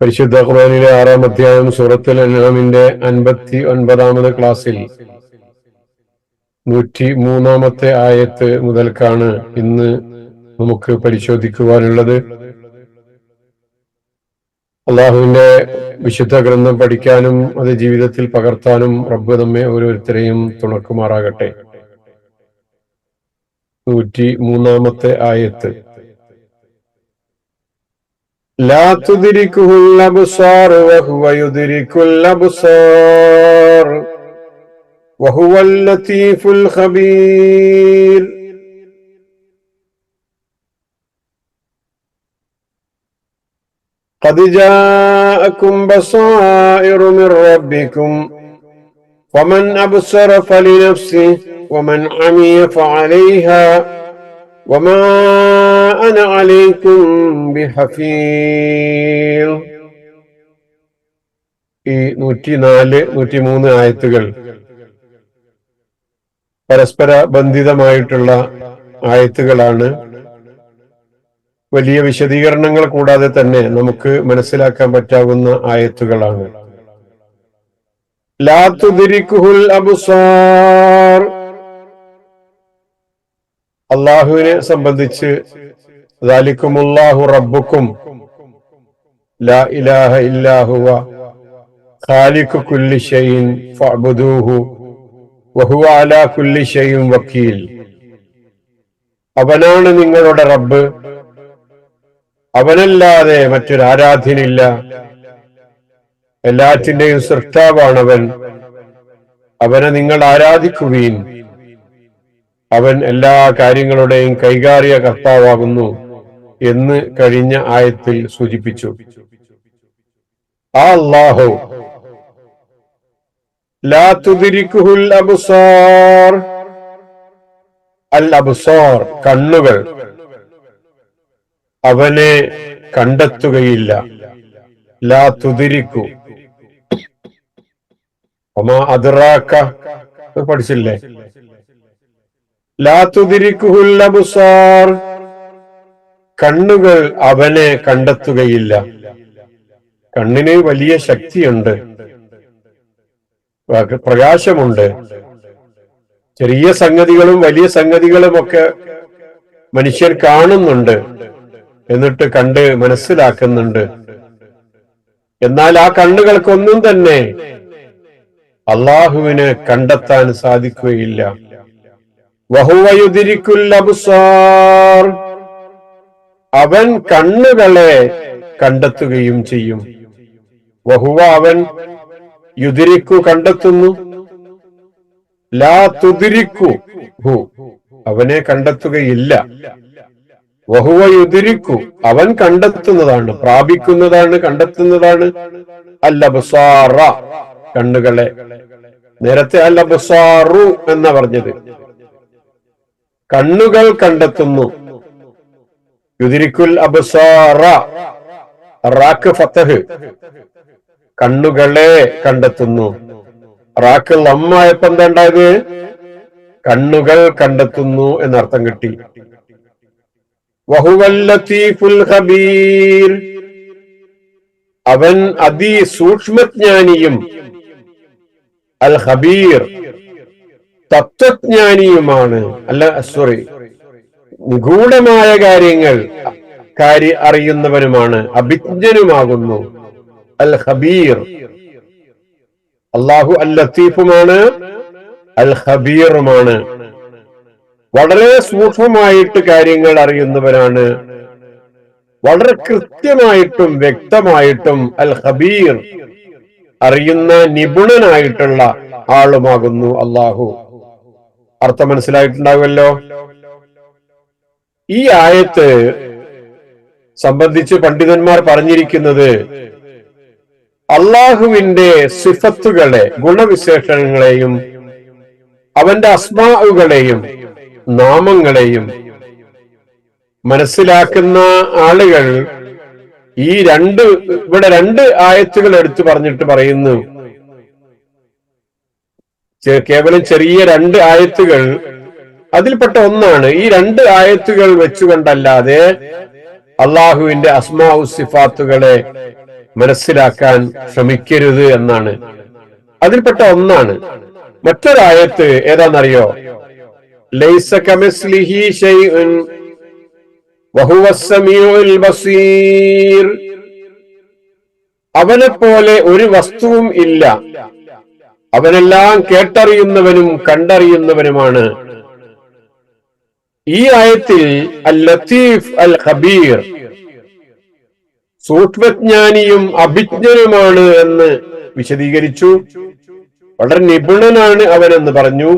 പരിശുദ്ധ ഖുർആനിലെ 6-ാം അധ്യായം സൂറത്തുൽ അൻആമിന്റെ 59-ാമത് ക്ലാസ്സിൽ 103-ാമത്തെ ആയത്ത് മുതൽക്കാണ് ഇന്ന് നമുക്ക് പരിശോധിക്കുവാനുള്ളത്. അള്ളാഹുവിന്റെ വിശുദ്ധ ഗ്രന്ഥം പഠിക്കാനും അത് ജീവിതത്തിൽ പകർത്താനും റബ്ബ് നമ്മെ ഓരോരുത്തരെയും തുണക്കുമാറാകട്ടെ. 103-ാമത്തെ ആയത്ത്. لا تدركه الأبصار وهو يدرك الأبصار وهو اللطيف الخبير. قد جاءكم بصائر من ربكم فمن أبصر فلنفسه ومن عمي فعليها وما أنا عليكم بحفيظ. ഈ 104-103 ആയത്തുകൾ പരസ്പര ബന്ധിതമായിട്ടുള്ള ആയത്തുകളാണ്. വലിയ വിശദീകരണങ്ങൾ കൂടാതെ തന്നെ നമുക്ക് മനസ്സിലാക്കാൻ പറ്റാവുന്ന ആയത്തുകളാണ്. ലാ തുദ്രിക്കുഹുൽ അബ്സാർ. അള്ളാഹുവിനെ സംബന്ധിച്ച് ദാലിക്കുമുല്ലാഹു റബ്ബുക്കും ലാ ഇലാഹ ഇല്ലാ ഹുവ ഖാലിഖു കുല്ലി ഷൈഇൻ ഫഅബ്ദൂഹു വഹുവ അലാ കുല്ലി ഷൈഇൻ വക്കീൽ. അവനാണ് നിങ്ങളുടെ റബ്ബ്, അവനല്ലാതെ മറ്റൊരു ആരാധ്യനില്ല, എല്ലാറ്റിന്റെയും സൃഷ്ടാവാണവൻ, അവനെ നിങ്ങൾ ആരാധിക്കുവീൻ, അവൻ എല്ലാ കാര്യങ്ങളുടെയും കൈകാര്യ കർത്താവാകുന്നു എന്ന് കഴിഞ്ഞ ആയത്തിൽ സൂചിപ്പിച്ചു. ആ അല്ലാഹു ലാ തുദ്രിക്കുഹുൽ അബ്സാർ. അൽ അബ്സാർ കണ്ണുകൾ അവനെ കണ്ടെത്തുകയില്ല. ലാ തുദ്രിക്കു വമാ അദ്റാക പഠിച്ചില്ലേ? ലാ തുദ്രിക്കുഹുൽ അബ്സാർ കണ്ണുകൾ അവനെ കണ്ടെത്തുകയില്ല. കണ്ണിന് വലിയ ശക്തിയുണ്ട്, പ്രകാശമുണ്ട്. ചെറിയ സംഗതികളും വലിയ സംഗതികളും ഒക്കെ മനുഷ്യൻ കാണുന്നുണ്ട്, എന്നിട്ട് കണ്ട് മനസ്സിലാക്കുന്നുണ്ട്. എന്നാൽ ആ കണ്ണുകൾക്കൊന്നും തന്നെ അള്ളാഹുവിനെ കണ്ടെത്താൻ സാധിക്കുകയില്ല. വഹുവ യുദ്രിക്കുൽ അബ്സാർ അവൻ കണ്ണുകളെ കണ്ടെത്തുകയും ചെയ്യും. വഹുവ അവൻ യുദ്രിക്കു കണ്ടെത്തുന്നു, ലാ തുദ്രിക്കു ഹു അവനെ കണ്ടെത്തുകയില്ല. വഹുവ യുദ്രിക്കു അവൻ കണ്ടെത്തുന്നതാണ്, പ്രാപിക്കുന്നതാണ്, കണ്ടെത്തുന്നതാണ്. അൽ അബ്സാറ കണ്ണുകളെ. നേരത്തെ അൽ അബ്സാറു എന്നാ പറഞ്ഞത്. കണ്ണുകൾ കണ്ടെത്തുന്നു. യുദ്രിക്കുൽ അബ്സാറ റാക്ക് ഫതഹ് കണ്ണുകളെ കണ്ടെത്തുന്നു. റാക്ക് ലമ്മായപ്പോ എന്താ ഉണ്ടായത്? കണ്ണുകൾ കണ്ടെത്തുന്നു എന്നർത്ഥം കിട്ടി. വഹുവൽ ലതീഫുൽ ഖബീർ അവൻ അതിസൂക്ഷ്മജ്ഞാനിയും അൽ ഖബീർ തത്വജ്ഞാനിയുമാണ്. നിഗൂഢമായ കാര്യങ്ങൾ അറിയുന്നവനുമാണ്, അഭിജ്ഞനുമാകുന്നു. അൽ ഖബീർ അല്ലാഹു അൽ ലത്തീഫുമാണ്, അൽ ഖബീറുമാണ്. വളരെ സൂക്ഷ്മമായിട്ട് കാര്യങ്ങൾ അറിയുന്നവനാണ്, വളരെ കൃത്യമായിട്ടും വ്യക്തമായിട്ടും അൽ ഖബീർ അറിയുന്ന നിപുണനായിട്ടുള്ള ആളുമാകുന്നു അല്ലാഹു. അർത്ഥം മനസ്സിലായിട്ടുണ്ടാവുമല്ലോ. ഈ ആയത്ത് സംബന്ധിച്ച് പണ്ഡിതന്മാർ പറഞ്ഞിരിക്കുന്നത് അള്ളാഹുവിന്റെ സിഫത്തുകളെ, ഗുണവിശേഷങ്ങളെയും അവന്റെ അസ്മാഉകളെയും നാമങ്ങളെയും മനസ്സിലാക്കുന്ന ആളുകൾ ഇവിടെ രണ്ട് ആയത്തുകൾ എടുത്തു പറഞ്ഞിട്ട് പറയുന്നു. കേവലം ചെറിയ രണ്ട് ആയത്തുകൾ അതിൽപ്പെട്ട ഒന്നാണ്. ഈ രണ്ട് ആയത്തുകൾ വെച്ചുകൊണ്ടല്ലാതെ അള്ളാഹുവിന്റെ അസ്മാഉ സിഫാത്തുകളെ മനസ്സിലാക്കാൻ ശ്രമിക്കരുത് എന്നാണ്. അതിൽപ്പെട്ട ഒന്നാണ്. മറ്റൊരായത്ത് ഏതാണെന്നറിയോ? ലൈസ കമിസ്ലിഹി ശൈഉൻ വഹുവസ് സമീഉൽ ബസീർ. അവനെ പോലെ ഒരു വസ്തുവും ഇല്ല, അവനെല്ലാം കേട്ടറിയുന്നവനും കണ്ടറിയുന്നവനുമാണ്. ഈ ആയത്തിൽ അൽ ലത്തീഫ് അൽ ഖബീർ, സൂക്ഷ്മജ്ഞാനിയും അഭിജ്ഞനുമാണ് എന്ന് വിശദീകരിച്ചു. വളരെ നിപുണനാണ് അവനെന്ന് പറഞ്ഞു.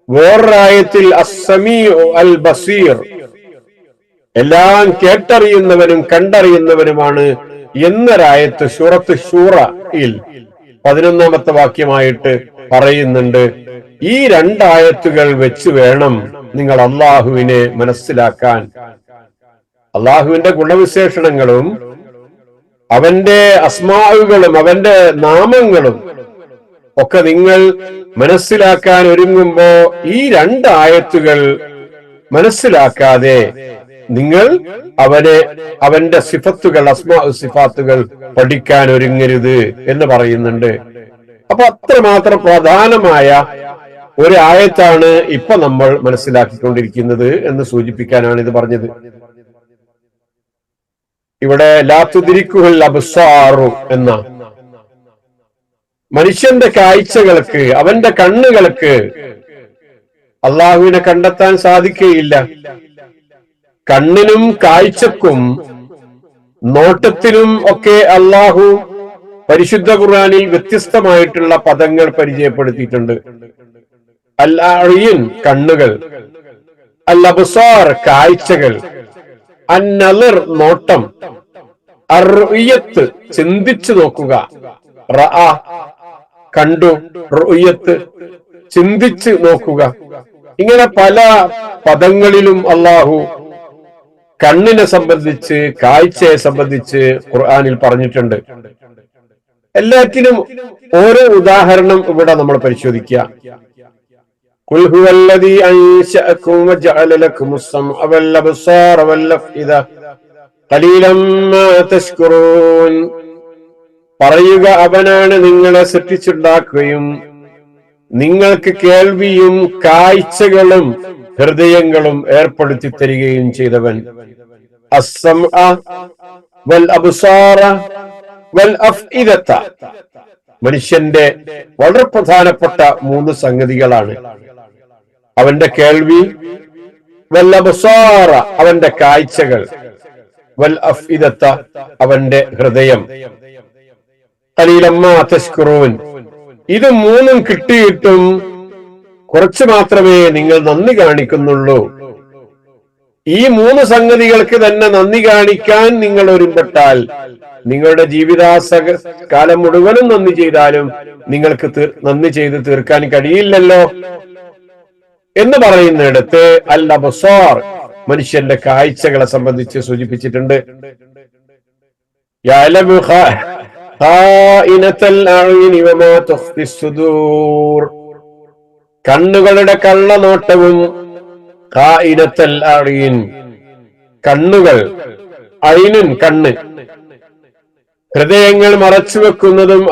വേറൊരായത്തിൽ അസ്സമീഉ അൽ ബസീർ, എല്ലാം കേട്ടറിയുന്നവനും കണ്ടറിയുന്നവനുമാണ് എന്നൊരായത്ത് സൂറത്ത് ശൂറയിൽ 11ാമത്തെ വാക്യമായിട്ട് പറയുന്നുണ്ട്. ഈ രണ്ടായത്തുകൾ വെച്ച് വേണം നിങ്ങൾ അള്ളാഹുവിനെ മനസ്സിലാക്കാൻ. അള്ളാഹുവിന്റെ ഗുണവിശേഷണങ്ങളും അവന്റെ അസ്മാഉകളും അവന്റെ നാമങ്ങളും ഒക്കെ നിങ്ങൾ മനസ്സിലാക്കാൻ ഒരുങ്ങുമ്പോ ഈ രണ്ടായത്തുകൾ മനസ്സിലാക്കാതെ നിങ്ങൾ അവന്റെ സിഫത്തുകൾ, അസ്മാ സിഫാത്തുകൾ പഠിക്കാൻ ഒരുങ്ങരുത് എന്ന് പറയുന്നുണ്ട്. അപ്പൊ അത്രമാത്രം പ്രധാനമായ ഒരു ആയത്താണ് ഇപ്പൊ നമ്മൾ മനസ്സിലാക്കിക്കൊണ്ടിരിക്കുന്നത് എന്ന് സൂചിപ്പിക്കാനാണ് ഇത് പറഞ്ഞത്. ഇവിടെ ലാ തുദ്രിക്കുൽ അബ്സാറു എന്ന മനുഷ്യന്റെ കാഴ്ചകൾക്ക്, അവന്റെ കണ്ണുകൾക്ക് അള്ളാഹുവിനെ കണ്ടെത്താൻ സാധിക്കുകയില്ല. കണ്ണിനും കാഴ്ചക്കും നോട്ടത്തിനും ഒക്കെ അള്ളാഹു പരിശുദ്ധ ഖുർആനിൽ വ്യത്യസ്തമായിട്ടുള്ള പദങ്ങൾ പരിചയപ്പെടുത്തിയിട്ടുണ്ട്. അൽ അഅ്യുൻ കണ്ണുകൾ, അൽ അബ്സാർ കാഴ്ചകൾ, അൻ-നളർ നോട്ടം, അർ-റുയത്ത് ചിന്തിച്ചു നോക്കുക, റഅ കണ്ടു, റുയത്ത് ചിന്തിച്ച് നോക്കുക. ഇങ്ങനെ പല പദങ്ങളിലും അള്ളാഹു കണ്ണിനെ സംബന്ധിച്ച്, കാഴ്ചയെ സംബന്ധിച്ച് ഖുർആനിൽ പറഞ്ഞിട്ടുണ്ട്. എല്ലാറ്റിനും ഓരോ ഉദാഹരണം ഇവിടെ നമ്മൾ പരിശോധിക്കുക. ഖുൽ ഹുവല്ലദീ അൻശഅകും വജഅല ലക്കുമുസ് സമഅ വൽ അബ്സാറ വൽ അഫ്ഇദ ഖലീലൻ മാ തശ്കുറൂൻ. പറയുക, അവനാണ് നിങ്ങളെ സൃഷ്ടിച്ചുണ്ടാക്കുകയും നിങ്ങൾക്ക് കേൾവിയും കാഴ്ചകളും ഹൃദയങ്ങളും ഏർപ്പെടുത്തി തരികയും ചെയ്തവൻ. അസ്സംഅ വൽ അബ്സാറ വൽ അഫ്ഇദത, മനുഷ്യന്റെ വളരെ പ്രധാനപ്പെട്ട 3 സംഗതികളാണ്. അവന്റെ കേൾവി, വൽ അബ്സാറ അവന്റെ കാഴ്ചകൾ, വൽ അഫ്ഇദത അവന്റെ ഹൃദയം. ഖലീലൻ മാ തശ്കുറൂൻ, ഇത് 3ഉം കിട്ടിയിട്ടും കുറച്ച് മാത്രമേ നിങ്ങൾ നന്ദി കാണിക്കുന്നുള്ളൂ. ഈ 3 സംഗതികൾക്ക് തന്നെ നന്ദി കാണിക്കാൻ നിങ്ങൾ ഒരുമ്പെട്ടാൽ നിങ്ങളുടെ കാലം മുഴുവനും നന്ദി ചെയ്താലും നിങ്ങൾക്ക് നന്ദി ചെയ്ത് തീർക്കാൻ കഴിയില്ലല്ലോ എന്ന് പറയുന്നിടത്ത് അൽ അബ്സാർ മനുഷ്യന്റെ കാഴ്ചകളെ സംബന്ധിച്ച് സൂചിപ്പിച്ചിട്ടുണ്ട്. യഅലമു ഖായിനത്തൽ അഅ്യുനി വമാ തുഖ്ഫി സുദൂർ, കണ്ണുകളുടെ കള്ളനോട്ടവും, ഖായിനത്തൽ അഅ്യുൻ കണ്ണുകൾ, ഐനുൻ കണ്ണ്, ഹൃദയങ്ങൾ മറച്ചു വെക്കുന്നതും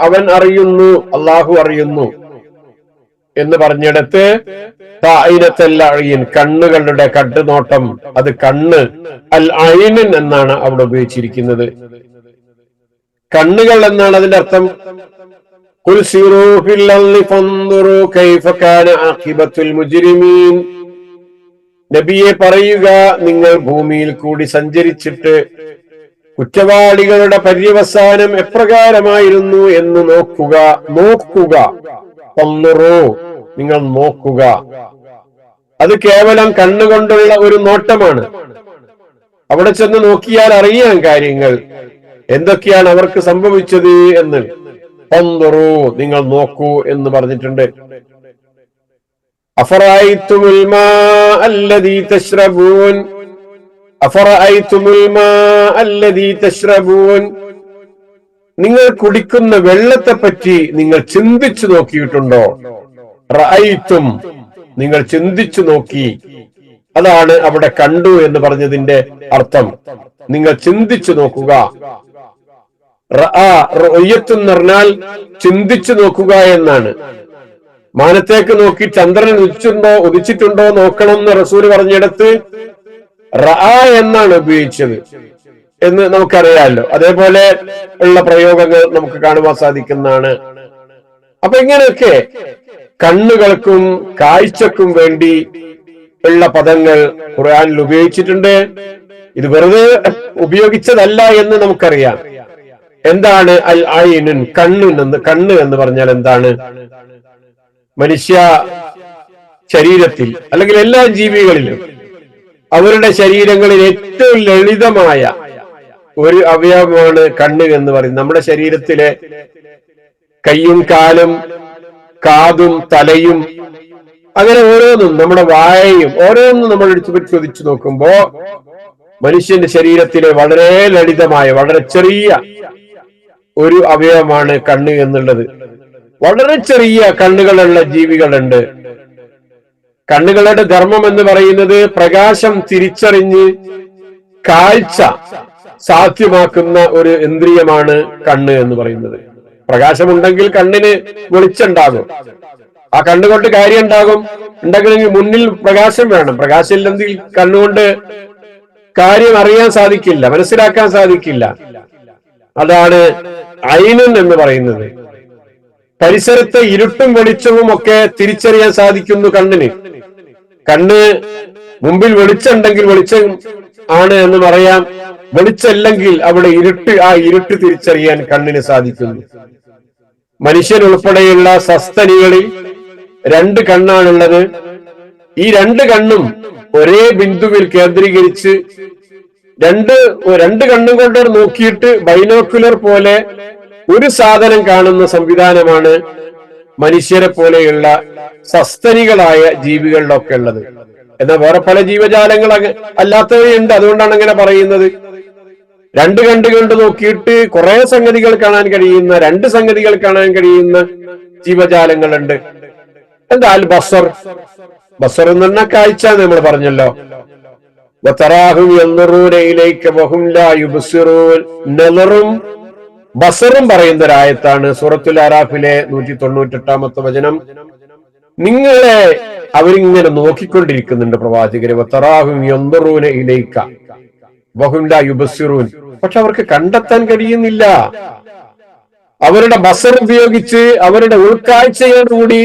അവൻ അറിയുന്നു, അള്ളാഹു അറിയുന്നു എന്ന് പറഞ്ഞിടത്ത് ഖായിനത്തൽ അഅ്യുൻ കണ്ണുകളുടെ കണ്ണുനോട്ടം, അത് കണ്ണ് അൽ ഐനുൻ എന്നാണ് അവിടെ ഉപയോഗിച്ചിരിക്കുന്നത്. കണ്ണുകൾ എന്നാണ് അതിന്റെ അർത്ഥം. ഖുൽ സീറൂ ഫിൽ അർളി ഫൻദുറൂ കൈഫ കാന ആഖിബത്തുൽ മുജ്രിമീൻ, നബിയെ പറയുക, നിങ്ങൾ ഭൂമിയിൽ കൂടി സഞ്ചരിച്ചിട്ട് കുറ്റവാളികളുടെ പര്യവസാനം എപ്രകാരമായിരുന്നു എന്ന് നോക്കുക. ഫൻദുറൂ നിങ്ങൾ നോക്കുക. അത് കേവലം കണ്ണുകൊണ്ടുള്ള ഒരു നോട്ടമാണ്. അവിടെ ചെന്ന് നോക്കിയാൽ അറിയാൻ കാര്യങ്ങൾ എന്തൊക്കെയാണ് അവർക്ക് സംഭവിച്ചത് എന്ന്. ഫൻദുറൂ നിങ്ങൾ നോക്കൂ എന്ന് പറഞ്ഞിട്ടുണ്ട്. അഫറഅയ്തുമുൽ മാഅ അല്ലദീ തശ്റബൂൻ, അഫറഅയ്തുമുൽ മാഅ അല്ലദീ തശ്റബൂൻ, നിങ്ങൾ കുടിക്കുന്ന വെള്ളത്തെ പറ്റി നിങ്ങൾ ചിന്തിച്ചു നോക്കിയിട്ടുണ്ടോ? റഅയ്തും നിങ്ങൾ ചിന്തിച്ചു നോക്കി, അതാണ് അവിടെ കണ്ടു എന്ന് പറഞ്ഞതിന്റെ അർത്ഥം. നിങ്ങൾ ചിന്തിച്ചു നോക്കുക. റഅയ്യത്ത് എന്ന് പറഞ്ഞാൽ ചിന്തിച്ചു നോക്കുക എന്നാണ്. മാനത്തേക്ക് നോക്കി ചന്ദ്രൻ ഉദിച്ചിട്ടുണ്ടോ നോക്കണം എന്ന് റസൂൽ പറഞ്ഞിടത്ത് റഅ എന്നാണ് ഉപയോഗിച്ചത് എന്ന് നമുക്കറിയാമല്ലോ. അതേപോലെ ഉള്ള പ്രയോഗങ്ങൾ നമുക്ക് കാണുവാൻ സാധിക്കുന്നതാണ്. അപ്പൊ ഇങ്ങനെയൊക്കെ കണ്ണുകൾക്കും കാഴ്ചക്കും വേണ്ടി ഉള്ള പദങ്ങൾ ഖുർആനിൽ ഉപയോഗിച്ചിട്ടുണ്ട്. ഇത് വെറുതെ ഉപയോഗിച്ചതല്ല എന്ന് നമുക്കറിയാം. എന്താണ് അൽ ഐനുൻ, കണ്ണ് എന്ന് പറഞ്ഞാൽ എന്താണ്? മനുഷ്യ ശരീരത്തിൽ അല്ലെങ്കിൽ എല്ലാ ജീവികളിലും അവരുടെ ശരീരങ്ങളിൽ ഏറ്റവും ലളിതമായ ഒരു അവയവമാണ് കണ്ണ് എന്ന് പറയുന്നത്. നമ്മുടെ ശരീരത്തിലെ കൈയും കാലും കാതും തലയും അങ്ങനെ ഓരോന്നും, നമ്മുടെ വായയും ഓരോന്നും നമ്മൾ എടുത്തു പരിശോധിച്ചു നോക്കുമ്പോ മനുഷ്യന്റെ ശരീരത്തിലെ വളരെ ലളിതമായ വളരെ ചെറിയ ഒരു അവയവമാണ് കണ്ണ് എന്നുള്ളത്. വളരെ ചെറിയ കണ്ണുകളുള്ള ജീവികളുണ്ട്. കണ്ണുകളുടെ ധർമ്മം എന്ന് പറയുന്നത് പ്രകാശം തിരിച്ചറിഞ്ഞ് കാഴ്ച സാധ്യമാക്കുന്ന ഒരു ഇന്ദ്രിയമാണ് കണ്ണ് എന്ന് പറയുന്നത്. പ്രകാശമുണ്ടെങ്കിൽ കണ്ണിന് വെളിച്ചുണ്ടാകും, ആ കണ്ണുകൊണ്ട് കാര്യം ഉണ്ടെങ്കിൽ മുന്നിൽ പ്രകാശം വേണം. പ്രകാശം ഇല്ലെങ്കിൽ കണ്ണുകൊണ്ട് കാര്യം അറിയാൻ സാധിക്കില്ല, മനസ്സിലാക്കാൻ സാധിക്കില്ല. അതാണ് ഐനുൻ എന്ന് പറയുന്നത്. പരിസരത്തെ ഇരുട്ടും വെളിച്ചവും ഒക്കെ തിരിച്ചറിയാൻ സാധിക്കുന്നു കണ്ണിന്. കണ്ണ് മുമ്പിൽ വെളിച്ചമുണ്ടെങ്കിൽ വെളിച്ചം ആണ് എന്ന് പറയാം, വെളിച്ചമില്ലെങ്കിൽ അവിടെ ആ ഇരുട്ട് തിരിച്ചറിയാൻ കണ്ണിന് സാധിക്കുന്നു. മനുഷ്യൻ ഉൾപ്പെടെയുള്ള സസ്തനികളിൽ 2 കണ്ണാണുള്ളത്. ഈ 2 കണ്ണും ഒരേ ബിന്ദുവിൽ കേന്ദ്രീകരിച്ച് രണ്ട് കണ്ണും കൊണ്ട് നോക്കിയിട്ട് ബൈനോക്കുലർ പോലെ ഒരു സാധനം കാണുന്ന സംവിധാനമാണ് മനുഷ്യരെ പോലെയുള്ള സസ്തനികളായ ജീവികളിലൊക്കെ ഉള്ളത്. എന്നാൽ വേറെ പല ജീവജാലങ്ങൾ അല്ലാത്തവയുണ്ട്. അതുകൊണ്ടാണ് അങ്ങനെ പറയുന്നത്. 2 കണ്ടുകൊണ്ട് നോക്കിയിട്ട് കുറെ സംഗതികൾ കാണാൻ കഴിയുന്ന, 2 സംഗതികൾ കാണാൻ കഴിയുന്ന ജീവജാലങ്ങളുണ്ട്. എന്താ അൽ ബസർ? ബസർ എന്ന് പറഞ്ഞാൽ കാഴ്ച നമ്മൾ പറഞ്ഞല്ലോ. ബസറും പറയുന്ന ഒരായത്താണ് സൂറത്തുൽ അറാഫിലെ 198-ാമത്തെ വചനം. നിങ്ങളെ അവരിങ്ങനെ നോക്കിക്കൊണ്ടിരിക്കുന്നുണ്ട് പ്രവാചകരെ. വതറാഹും യൻദുറൂന ഇലൈക വഹും ലാ യുബസ്സിറൂൻ. പക്ഷെ അവർക്ക് കണ്ടെത്താൻ കഴിയുന്നില്ല. അവരുടെ ബസർ ഉപയോഗിച്ച് അവരുടെ ഉൾക്കാഴ്ചയോടുകൂടി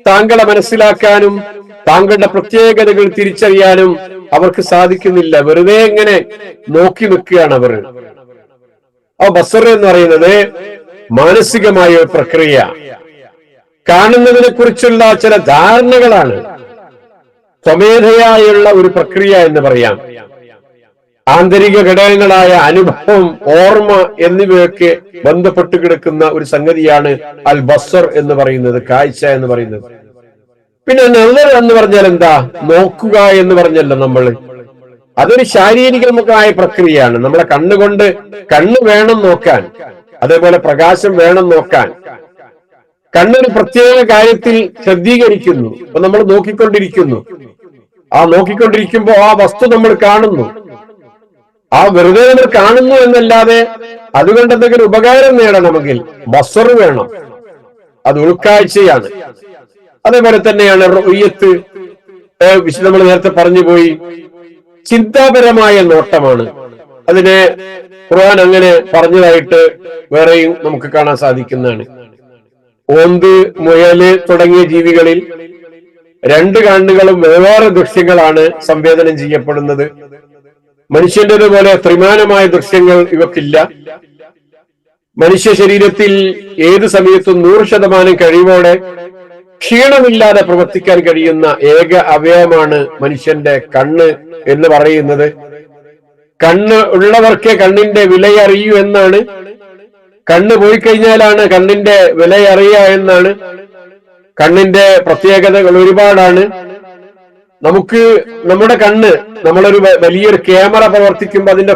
താങ്കളെ മനസ്സിലാക്കാനും താങ്കളുടെ പ്രത്യേകതകൾ തിരിച്ചറിയാനും അവർക്ക് സാധിക്കുന്നില്ല. വെറുതെ ഇങ്ങനെ നോക്കി നിൽക്കുകയാണ് അവർ. ആ ബസർ എന്ന് പറയുന്നത് മാനസികമായ ഒരു പ്രക്രിയ, കാണുന്നതിനെ കുറിച്ചുള്ള ചില ധാരണകളാണ്. സ്വമേധയായുള്ള ഒരു പ്രക്രിയ എന്ന് പറയാം. ആന്തരിക ഘടകങ്ങളായ അനുഭവം, ഓർമ്മ എന്നിവയൊക്കെ ബന്ധപ്പെട്ട് കിടക്കുന്ന ഒരു സംഗതിയാണ് അൽ ബസർ എന്ന് പറയുന്നത്, കാഴ്ച എന്ന് പറയുന്നത്. പിന്നെ നളർ എന്ന് പറഞ്ഞാൽ എന്താ? നോക്കുക എന്ന് പറഞ്ഞല്ലോ നമ്മൾ. അതൊരു ശാരീരികമായ പ്രക്രിയയാണ്. നമ്മളെ കണ്ണുകൊണ്ട് കണ്ണ് വേണം നോക്കാൻ, അതേപോലെ പ്രകാശം വേണം നോക്കാൻ. കണ്ണൊരു പ്രത്യേക കാര്യത്തിൽ ശ്രദ്ധീകരിക്കുന്നു. അപ്പൊ നമ്മൾ നോക്കിക്കൊണ്ടിരിക്കുന്നു. ആ നോക്കിക്കൊണ്ടിരിക്കുമ്പോ ആ വസ്തു നമ്മൾ കാണുന്നു. ആ വെറുതെ നമ്മൾ കാണുന്നു എന്നല്ലാതെ അതുകൊണ്ട് എന്തെങ്കിലും ഉപകാരം നേടണമെങ്കിൽ ബസർ വേണം. അത് ഉൾക്കാഴ്ചയാണ്. അതേപോലെ തന്നെയാണ് റുയ്യത്ത്. നമ്മൾ നേരത്തെ പറഞ്ഞു പോയി, ചിന്താപരമായ നോട്ടമാണ്. അതിനെ ഖുർആൻ അങ്ങനെ പറഞ്ഞതായിട്ട് വേറെയും നമുക്ക് കാണാൻ സാധിക്കുന്നതാണ്. ഓന്ത്, മുയല് തുടങ്ങിയ ജീവികളിൽ 2 കണ്ണുകളും വെവ്വേറെ ദൃശ്യങ്ങളാണ് സംവേദനം ചെയ്യപ്പെടുന്നത്. മനുഷ്യന്റേതുപോലെ ത്രിമാനമായ ദൃശ്യങ്ങൾ ഇവക്കില്ല. മനുഷ്യ ശരീരത്തിൽ ഏത് സമയത്തും 100% കഴിവോടെ ക്ഷീണമില്ലാതെ പ്രവർത്തിക്കാൻ കഴിയുന്ന ഏക അവയവമാണ് മനുഷ്യന്റെ കണ്ണ് എന്ന് പറയുന്നത്. കണ്ണ് ഉള്ളവർക്കേ കണ്ണിന്റെ വിലയറിയൂ എന്നാണ്. കണ്ണ് പോയി കഴിഞ്ഞാലാണ് കണ്ണിന്റെ വിലയറിയുക എന്നാണ്. കണ്ണിന്റെ പ്രത്യേകതകൾ ഒരുപാടാണ്. നമുക്ക് നമ്മുടെ കണ്ണ്, നമ്മളൊരു വലിയൊരു ക്യാമറ പ്രവർത്തിക്കുമ്പോൾ അതിന്റെ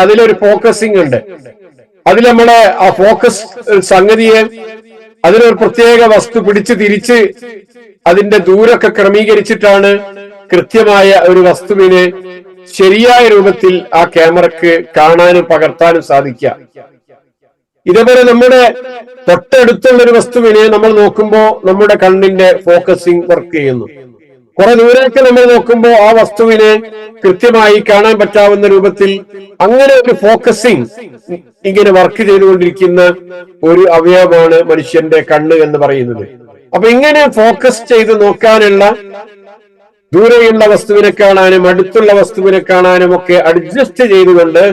അതിലൊരു ഫോക്കസിങ് ഉണ്ട്. അതിൽ നമ്മളെ ആ ഫോക്കസ് സംഗതിയെ അതിനൊരു പ്രത്യേക വസ്തു പിടിച്ച് തിരിച്ച് അതിന്റെ ദൂരമൊക്കെ ക്രമീകരിച്ചിട്ടാണ് കൃത്യമായ ഒരു വസ്തുവിനെ ശരിയായ രൂപത്തിൽ ആ ക്യാമറക്ക് കാണാനും പകർത്താനും സാധിക്കുക. ഇതേപോലെ നമ്മുടെ തൊട്ടടുത്തുള്ള ഒരു വസ്തുവിനെ നമ്മൾ നോക്കുമ്പോൾ നമ്മുടെ കണ്ണിന്റെ ഫോക്കസിങ് വർക്ക് ചെയ്യുന്നു. കുറെ ദൂരേക്ക് നമ്മൾ നോക്കുമ്പോൾ ആ വസ്തുവിനെ കൃത്യമായി കാണാൻ പറ്റാവുന്ന രൂപത്തിൽ അങ്ങനെ ഒരു ഫോക്കസിങ് ഇങ്ങനെ വർക്ക് ചെയ്തുകൊണ്ടിരിക്കുന്ന ഒരു അവയവമാണ് മനുഷ്യന്റെ കണ്ണ് എന്ന് പറയുന്നത്. അപ്പൊ ഇങ്ങനെ ഫോക്കസ് ചെയ്ത് നോക്കാനുള്ള, ദൂരെയുള്ള വസ്തുവിനെ കാണാനും അടുത്തുള്ള വസ്തുവിനെ കാണാനും ഒക്കെ അഡ്ജസ്റ്റ് ചെയ്തുകൊണ്ട്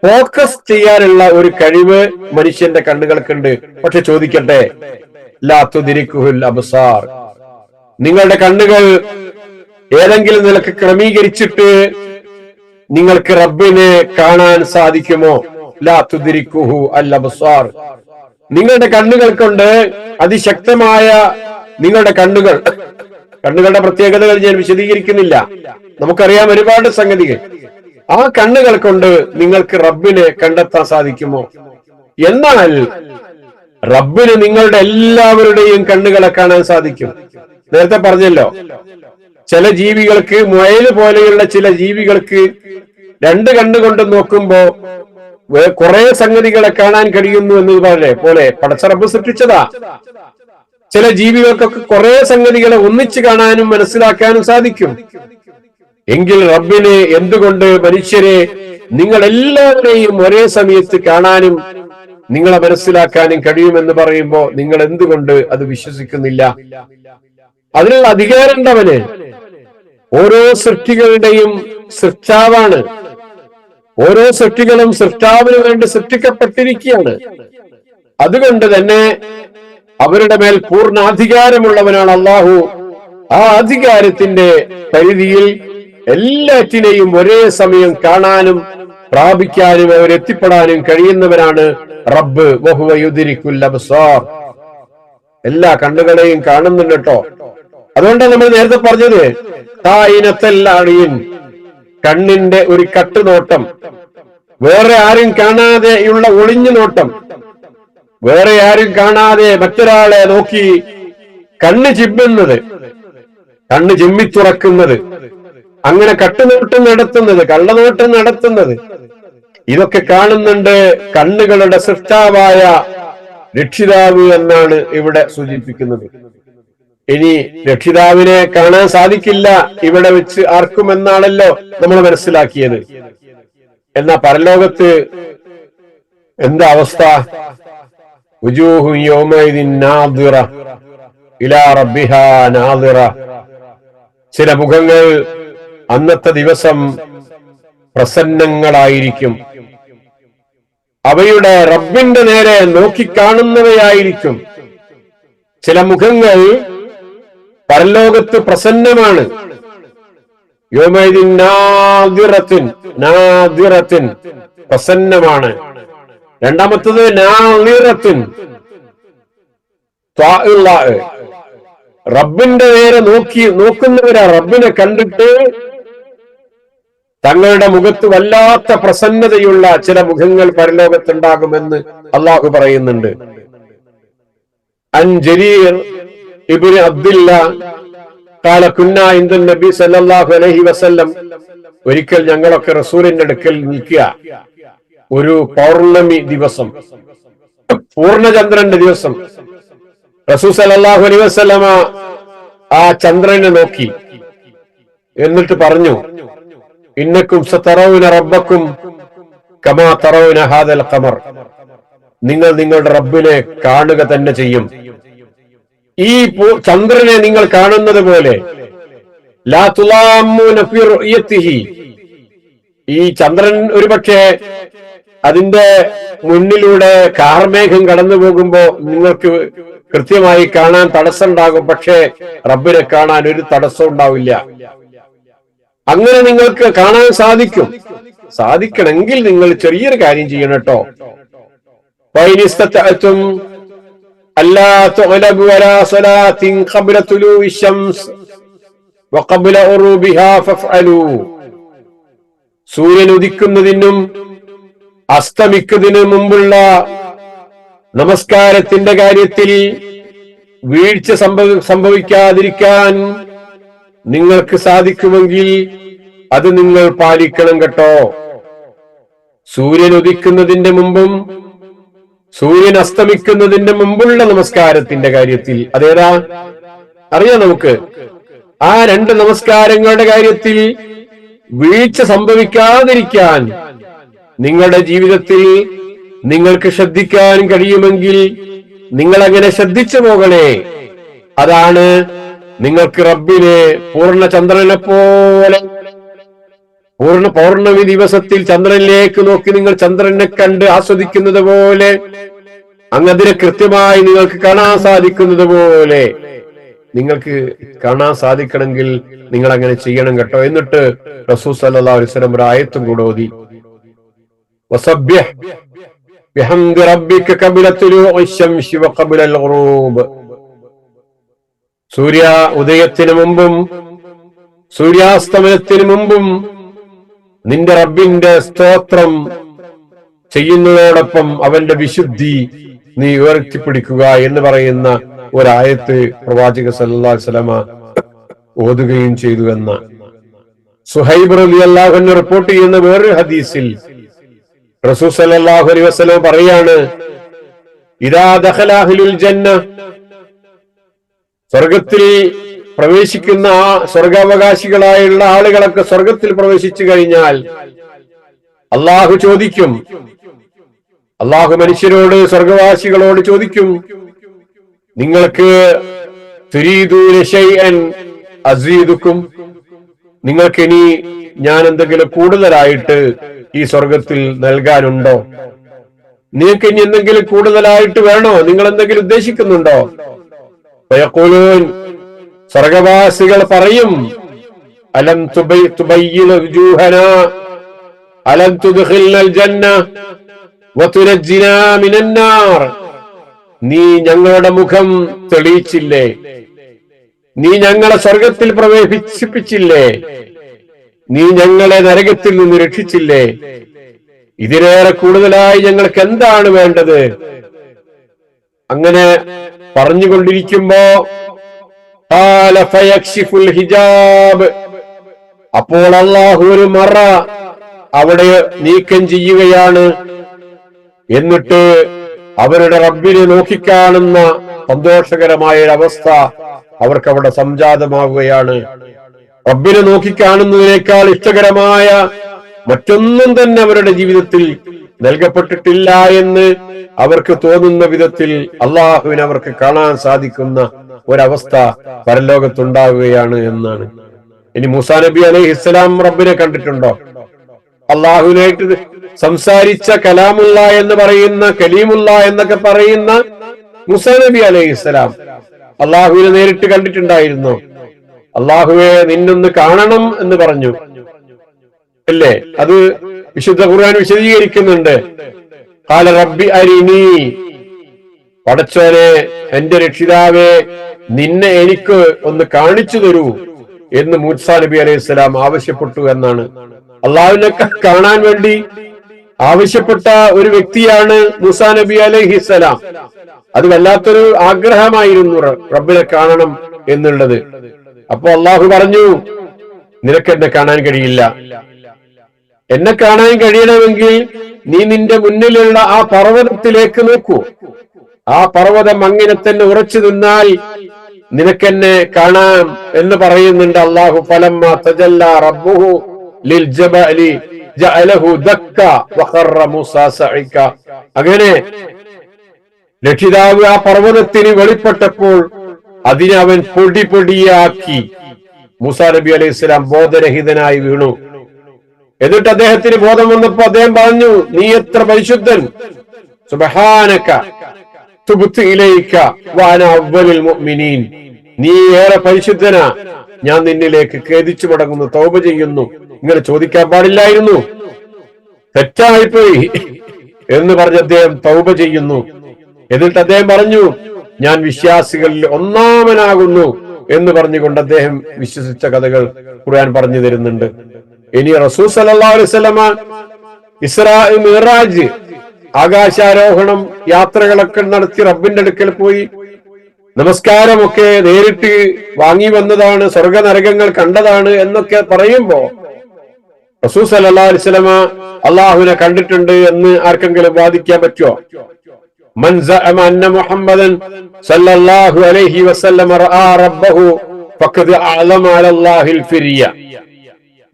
ഫോക്കസ് ചെയ്യാനുള്ള ഒരു കഴിവ് മനുഷ്യന്റെ കണ്ണുകൾക്കുണ്ട്. പക്ഷെ ചോദിക്കട്ടെ, ലാ തുദ്രിക്കുഹുൽ അബ്സാർ, നിങ്ങളുടെ കണ്ണുകൾ ഏതെങ്കിലും നിലക്ക് ക്രമീകരിച്ചിട്ട് നിങ്ങൾക്ക് റബ്ബിനെ കാണാൻ സാധിക്കുമോ? ലാ തുദ്രിക്കുഹു അൽ അബ്സാർ, നിങ്ങളുടെ കണ്ണുകൾ കൊണ്ട് അതിശക്തമായ നിങ്ങളുടെ കണ്ണുകളുടെ പ്രത്യേകതകൾ ഞാൻ വിശദീകരിക്കുന്നില്ല, നമുക്കറിയാം ഒരുപാട് സംഗതികൾ. ആ കണ്ണുകൾ കൊണ്ട് നിങ്ങൾക്ക് റബ്ബിനെ കണ്ടെത്താൻ സാധിക്കുമോ? എന്നാൽ റബ്ബിന് നിങ്ങളുടെ എല്ലാവരുടെയും കണ്ണുകളെ കാണാൻ സാധിക്കും. നേരത്തെ പറഞ്ഞല്ലോ, ചില ജീവികൾക്ക്, മുയല് പോലെയുള്ള ചില ജീവികൾക്ക് രണ്ട് കണ്ണുകൊണ്ട് നോക്കുമ്പോ കുറെ സംഗതികളെ കാണാൻ കഴിയുന്നു എന്ന് പോലെ പടച്ച റബ്ബ് സൃഷ്ടിച്ചതാ. ചില ജീവികൾക്കൊക്കെ കുറെ സംഗതികളെ ഒന്നിച്ചു കാണാനും മനസ്സിലാക്കാനും സാധിക്കും. എങ്കിൽ റബ്ബിനെ എന്തുകൊണ്ട് മനുഷ്യരെ, നിങ്ങൾ എല്ലാവരെയും ഒരേ സമയത്ത് കാണാനും നിങ്ങളെ മനസ്സിലാക്കാനും കഴിയുമെന്ന് പറയുമ്പോ നിങ്ങൾ എന്തുകൊണ്ട് അത് വിശ്വസിക്കുന്നില്ല? അതിനുള്ള അധികാരമുണ്ടവന്. ഓരോ സൃഷ്ടികളുടെയും സൃഷ്ടാവാണ്. ഓരോ സൃഷ്ടികളും സൃഷ്ടാവിന് വേണ്ടി സൃഷ്ടിക്കപ്പെട്ടിരിക്കുകയാണ്. അതുകൊണ്ട് തന്നെ അവരുടെ മേൽ പൂർണ്ണാധികാരമുള്ളവനാണ് അള്ളാഹു. ആ അധികാരത്തിന്റെ പരിധിയിൽ എല്ലാറ്റിനെയും ഒരേ സമയം കാണാനും പ്രാപിക്കാനും അവരെത്തിപ്പെടാനും കഴിയുന്നവരാണ് റബ്ബ്. വഹുവ യുദ്രിക്കുൽ അബ്സാർ, എല്ലാ കണ്ണുകളെയും കാണുന്നുണ്ട് കേട്ടോ. അതുകൊണ്ടാണ് നമ്മൾ നേരത്തെ പറഞ്ഞത് തായിനത്തല്ലാടിയൻ, കണ്ണിന്റെ ഒരു കട്ടുനോട്ടം, വേറെ ആരും കാണാതെയുള്ള ഒളിഞ്ഞു നോട്ടം, വേറെ ആരും കാണാതെ മറ്റൊരാളെ നോക്കി കണ്ണ് ചിമ്മുന്നത്, കണ്ണ് ചിമ്മിത്തുറക്കുന്നത്, അങ്ങനെ കട്ടുനോട്ടം നടത്തുന്നത്, കള്ളനോട്ടം നടത്തുന്നത്, ഇതൊക്കെ കാണുന്നുണ്ട് കണ്ണുകളുടെ സൃഷ്ടാവായ രക്ഷിതാവ് എന്നാണ് ഇവിടെ സൂചിപ്പിക്കുന്നത്. ഇനി രക്ഷിതാവിനെ കാണാൻ സാധിക്കില്ല ഇവിടെ വെച്ച് ആർക്കുമെന്നാണല്ലോ നമ്മൾ മനസ്സിലാക്കിയത്. എന്നാ പരലോകത്ത് എന്താ അവസ്ഥ? വുജൂഹു യൗമൈദിൻ നാദിറ ഇലാ റബ്ബിഹാ നാദിറ, ചില മുഖങ്ങൾ അന്നത്തെ ദിവസം പ്രസന്നങ്ങളായിരിക്കും, അവയുടെ റബ്ബിന്റെ നേരെ നോക്കിക്കാണുന്നവയായിരിക്കും. ചില മുഖങ്ങൾ പരലോകത്ത് പ്രസന്നമാണ്. യൗമൈദിൻ നാദിറത്തുൻ, നാദിറത്തുൻ പ്രസന്നമാണ്. രണ്ടാമത്തത് നാദിറത്തുൻ, റബ്ബിന്റെ നേരെ നോക്കുന്നവരാ. റബ്ബിനെ കണ്ടിട്ട് തങ്ങളുടെ മുഖത്ത് വല്ലാത്ത പ്രസന്നതയുള്ള ചില മുഖങ്ങൾ പരലോകത്തുണ്ടാകുമെന്ന് അള്ളാഹു പറയുന്നുണ്ട്. അൻ ജരീർ ഇബ്നു അബ്ദില്ല ഖാല കുന്നാ ഇൻദ നബി സല്ലല്ലാഹു അലൈഹി വസല്ലം, ഒരിക്കൽ ഞങ്ങളൊക്കെ റസൂലിന്റെ അടുക്കൽ നിൽക്കുക, ഒരു പൗർണമി ദിവസം, പൂർണ്ണചന്ദ്രന്റെ ദിവസം. റസൂൽ സല്ലല്ലാഹു അലൈഹി വസല്ലമ ആ ചന്ദ്രനെ നോക്കി, എന്നിട്ട് പറഞ്ഞു, ഇന്നക്കും സതറൗന റബ്ബക്കും കമാ തറൗന ഹാദൽ ഖമർ, നിങ്ങൾ നിങ്ങളുടെ റബ്ബിനെ കാണുക തന്നെ ചെയ്യും, ഈ ചന്ദ്രനെ നിങ്ങൾ കാണുന്നത് പോലെ. ലാ തുലാമ്മൂന ഫി റുയതിഹി, ഈ ചന്ദ്രൻ ഒരുപക്ഷെ അതിന്റെ മുന്നിലൂടെ കാർമേഘം കടന്നു പോകുമ്പോ നിങ്ങൾക്ക് കൃത്യമായി കാണാൻ തടസ്സം ഉണ്ടാകും, പക്ഷേ റബ്ബിനെ കാണാൻ ഒരു തടസ്സം ഉണ്ടാവില്ല. അങ്ങനെ നിങ്ങൾക്ക് കാണാൻ സാധിക്കും. സാധിക്കണമെങ്കിൽ നിങ്ങൾ ചെറിയൊരു കാര്യം ചെയ്യണം കേട്ടോ. ഫൈനിസ്തതഅതും അല്ലാ തുഗ്ലബു വലാ സ്വലാത്തിൻ ഖബ്ല തുലൂഇ ശംസ് വഖബ്ല ഉറൂബിഹാ ഫഫഅലൂ, സൂര്യൻ ഉദിക്കുന്നതിനും അസ്തമിക്കുന്നതിനു മുമ്പുള്ള നമസ്കാരത്തിന്റെ കാര്യത്തിൽ വീഴ്ച സംഭവിക്കാതിരിക്കാൻ നിങ്ങൾക്ക് സാധിക്കുമെങ്കിൽ അത് നിങ്ങൾ പാലിക്കണം കേട്ടോ. സൂര്യൻ ഉദിക്കുന്നതിന്റെ മുമ്പും സൂര്യൻ അസ്തമിക്കുന്നതിന്റെ മുമ്പുള്ള നമസ്കാരത്തിന്റെ കാര്യത്തിൽ അതേതാ അറിയാം നമുക്ക്. ആ രണ്ട് നമസ്കാരങ്ങളുടെ കാര്യത്തിൽ വീഴ്ച സംഭവിക്കാതിരിക്കാൻ നിങ്ങളുടെ ജീവിതത്തിൽ നിങ്ങൾക്ക് ശ്രദ്ധിക്കാൻ കഴിയുമെങ്കിൽ നിങ്ങൾ അങ്ങനെ ശ്രദ്ധിച്ചു പോകണേ. അതാണ് നിങ്ങൾക്ക് റബ്ബിനെ പൂർണ്ണ ചന്ദ്രനെ പോലെ പൗർണമി ദിവസത്തിൽ ചന്ദ്രനിലേക്ക് നോക്കി നിങ്ങൾ ചന്ദ്രനെ കണ്ട് ആസ്വദിക്കുന്നത് പോലെ അങ്ങതിനെ കൃത്യമായി നിങ്ങൾക്ക് കാണാൻ സാധിക്കുന്നത് പോലെ നിങ്ങൾക്ക് കാണാൻ സാധിക്കണമെങ്കിൽ നിങ്ങൾ അങ്ങനെ ചെയ്യണം കേട്ടോ. എന്നിട്ട് റസൂൽ സല്ലല്ലാഹു അലൈഹി വസല്ലം ഒരു ആയത്തും കൂടെ ഓതി, വസബ്ബിഹ് ബിഹംദി റബ്ബിക ഖബ്ല തുലൂഇ ശംസി വഖബ്ല അൽ-ഖുറൂബ്. സൂര്യ ഉദയത്തിന് മുമ്പും സൂര്യാസ്തമനത്തിന് മുമ്പും നിന്റെ റബ്ബിന്റെ സ്തോത്രം ചെയ്യുന്നതോടൊപ്പം അവന്റെ വിശുദ്ധി നീ ഉയർത്തിപ്പിടിക്കുക എന്ന് പറയുന്ന ഒരായത്ത് പ്രവാചക സല്ലല്ലാഹു അലൈഹി വസല്ലമ ഓതുകയും ചെയ്തു എന്ന സുഹൈബ് റളിയല്ലാഹു അൻഹു റിപ്പോർട്ട് ചെയ്യുന്ന വേറൊരു ഹദീസിൽ റസൂൽ സല്ലല്ലാഹു അലൈഹി വസല്ലം പറയാണ്, ഇദാ ദഖല അഹ്ലുൽ ജന്ന, സ്വർഗത്തിൽ പ്രവേശിക്കുന്ന ആ സ്വർഗാവകാശികളായുള്ള ആളുകളൊക്കെ സ്വർഗത്തിൽ പ്രവേശിച്ചു കഴിഞ്ഞാൽ അള്ളാഹു ചോദിക്കും, അള്ളാഹു മനുഷ്യരോട് സ്വർഗവാസികളോട് ചോദിക്കും, നിങ്ങൾക്ക് തുരീദൂന ശൈഅൻ അസീദുക്കും, നിങ്ങൾക്ക് ഇനി ഞാൻ എന്തെങ്കിലും കൂടുതലായിട്ട് ഈ സ്വർഗത്തിൽ നൽകാനുണ്ടോ? നിങ്ങൾക്ക് ഇനി എന്തെങ്കിലും കൂടുതലായിട്ട് വേണോ? നിങ്ങൾ എന്തെങ്കിലും ഉദ്ദേശിക്കുന്നുണ്ടോ? ഫയഖൂലൂൻ, സ്വർഗവാസികൾ പറയും, അലം തുബയ്യിന വുജൂഹനാ അലം തുദ്ഖിൽനൽ ജന്ന വതുനജ്ജിനാ മിനൻ നാർ. നീ ഞങ്ങളുടെ മുഖം തെളിയിച്ചില്ലേ? നീ ഞങ്ങളെ സ്വർഗത്തിൽ പ്രവേശിപ്പിച്ചില്ലേ? നീ ഞങ്ങളെ നരകത്തിൽ നിന്ന് രക്ഷിച്ചില്ലേ? ഇതിനേറെ കൂടുതലായി ഞങ്ങൾക്ക് എന്താണ് വേണ്ടത്? അങ്ങനെ പറഞ്ഞുകൊണ്ടിരിക്കുമ്പോ ഹിജാബ്, അപ്പോൾ അല്ലാഹു ഒരു മറ അവിടെ നീക്കം ചെയ്യുകയാണ്. എന്നിട്ട് അവരുടെ റബ്ബിനെ നോക്കിക്കാണുന്ന സന്തോഷകരമായ ഒരവസ്ഥ അവർക്ക് അവിടെ സംജാതമാവുകയാണ്. റബ്ബിനെ നോക്കിക്കാണുന്നതിനേക്കാൾ ഇഷ്ടകരമായ മറ്റൊന്നും തന്നെ അവരുടെ ജീവിതത്തിൽ നൽകപ്പെട്ടിട്ടില്ല എന്ന് അവർക്ക് തോന്നുന്ന വിധത്തിൽ അള്ളാഹുവിനെ അവർക്ക് കാണാൻ സാധിക്കുന്ന ഒരവസ്ഥ പരലോകത്തുണ്ടാവുകയാണ് എന്നാണ്. ഇനി മൂസാ നബി അലൈഹിസ്സലാം റബ്ബിനെ കണ്ടിട്ടുണ്ടോ? അള്ളാഹുവിനായിട്ട് സംസാരിച്ച കലാമുള്ള എന്ന് പറയുന്ന കലീമുള്ള എന്നൊക്കെ പറയുന്ന മൂസാ നബി അലൈഹിസ്സലാം അള്ളാഹുവിനെ നേരിട്ട് കണ്ടിട്ടുണ്ടായിരുന്നു. അള്ളാഹുവെ നിന്നൊന്ന് കാണണം എന്ന് പറഞ്ഞു അല്ലേ? അത് വിശുദ്ധ ഖുർആൻ വിശദീകരിക്കുന്നുണ്ട്. ഖാല റബ്ബി അരിനി, പടച്ചോനെ എന്റെ രക്ഷിതാവേ നിന്നെ എനിക്ക് ഒന്ന് കാണിച്ചു തരൂ എന്ന് മൂസാ നബി അലൈഹിസ്സലാം ആവശ്യപ്പെട്ടു എന്നാണ്. അള്ളാഹുവിനെ കാണാൻ വേണ്ടി ആവശ്യപ്പെട്ട ഒരു വ്യക്തിയാണ് മൂസാ നബി അലൈഹിസ്സലാം. അത് വല്ലാത്തൊരു ആഗ്രഹമായിരുന്നു റബ്ബിനെ കാണണം എന്നുള്ളത്. അപ്പൊ അള്ളാഹു പറഞ്ഞു, നിനക്ക് എന്നെ കാണാൻ കഴിയില്ല. എന്നെ കാണാൻ കഴിയണമെങ്കിൽ നീ നിന്റെ മുന്നിലുള്ള ആ പർവ്വതത്തിലേക്ക് നോക്കൂ. ആ പർവ്വതം അങ്ങനെ തന്നെ ഉറച്ചു നിന്നാൽ നിനക്കെന്നെ കാണാം എന്ന് പറയുന്നുണ്ട് അള്ളാഹു. ഫലമ്മ തജല്ലാ റബ്ബുഹു ലിൽ ജബലി ജഅലഹു ദക്ക വഖറ മൂസാ സഇക. അങ്ങനെ രക്ഷിതാവ് ആ പർവ്വതത്തിന് വെളിപ്പെട്ടപ്പോൾ അതിനെ അവൻ പൊടി പൊടിയാക്കി. മൂസാ നബി അലൈഹിസ്സലാം ബോധരഹിതനായി വീണു. എന്നിട്ട് അദ്ദേഹത്തിന് ബോധം വന്നപ്പോ അദ്ദേഹം പറഞ്ഞു, നീ എത്ര പരിശുദ്ധൻ, സുബ്ഹാനക തുബ്തു ഇലൈക വഅന അവ്വലുൽ മുഅ്മിനീൻ. നീ ഏറെ പരിശുദ്ധനാ, ഞാൻ നിന്നിലേക്ക് ഖേദിച്ചു മടങ്ങുന്നു, തൗബ ചെയ്യുന്നു. ഇങ്ങനെ ചോദിക്കാൻ പാടില്ലായിരുന്നു, തെറ്റായിപ്പോയി എന്ന് പറഞ്ഞ് അദ്ദേഹം തൗബ ചെയ്യുന്നു. എന്നിട്ട് അദ്ദേഹം പറഞ്ഞു, ഞാൻ വിശ്വാസികളിൽ ഒന്നാമനാകുന്നു എന്ന് പറഞ്ഞുകൊണ്ട് അദ്ദേഹം വിശ്വസിച്ച കഥകൾ ഖുർആൻ പറഞ്ഞു തരുന്നുണ്ട്. ഇനി റസൂൽ സല്ലല്ലാഹു അലൈഹി വസല്ലമ ഇസ്രാ മിഅ്റാജ് ആകാശാരോഹണം യാത്രകളൊക്കെ നടത്തി റബ്ബിന്റെ അടുക്കൽ പോയി നമസ്കാരമൊക്കെ നേരിട്ട് വാങ്ങി വന്നതാണ്, സ്വർഗ നരകങ്ങൾ കണ്ടതാണ് എന്നൊക്കെ പറയുമ്പോ റസൂൽ സല്ലല്ലാഹു അലൈഹി വസല്ലമ അള്ളാഹുവിനെ കണ്ടിട്ടുണ്ട് എന്ന് ആർക്കെങ്കിലും വാദിക്കാൻ പറ്റുമോ? മൻ സഅമ അന്ന മുഹമ്മദൻ സല്ലല്ലാഹു അലൈഹി വസല്ലമ റഅ റബ്ബഹു ഫഖദ് അഅലമ അലല്ലാഹിൽ ഫിരിയ.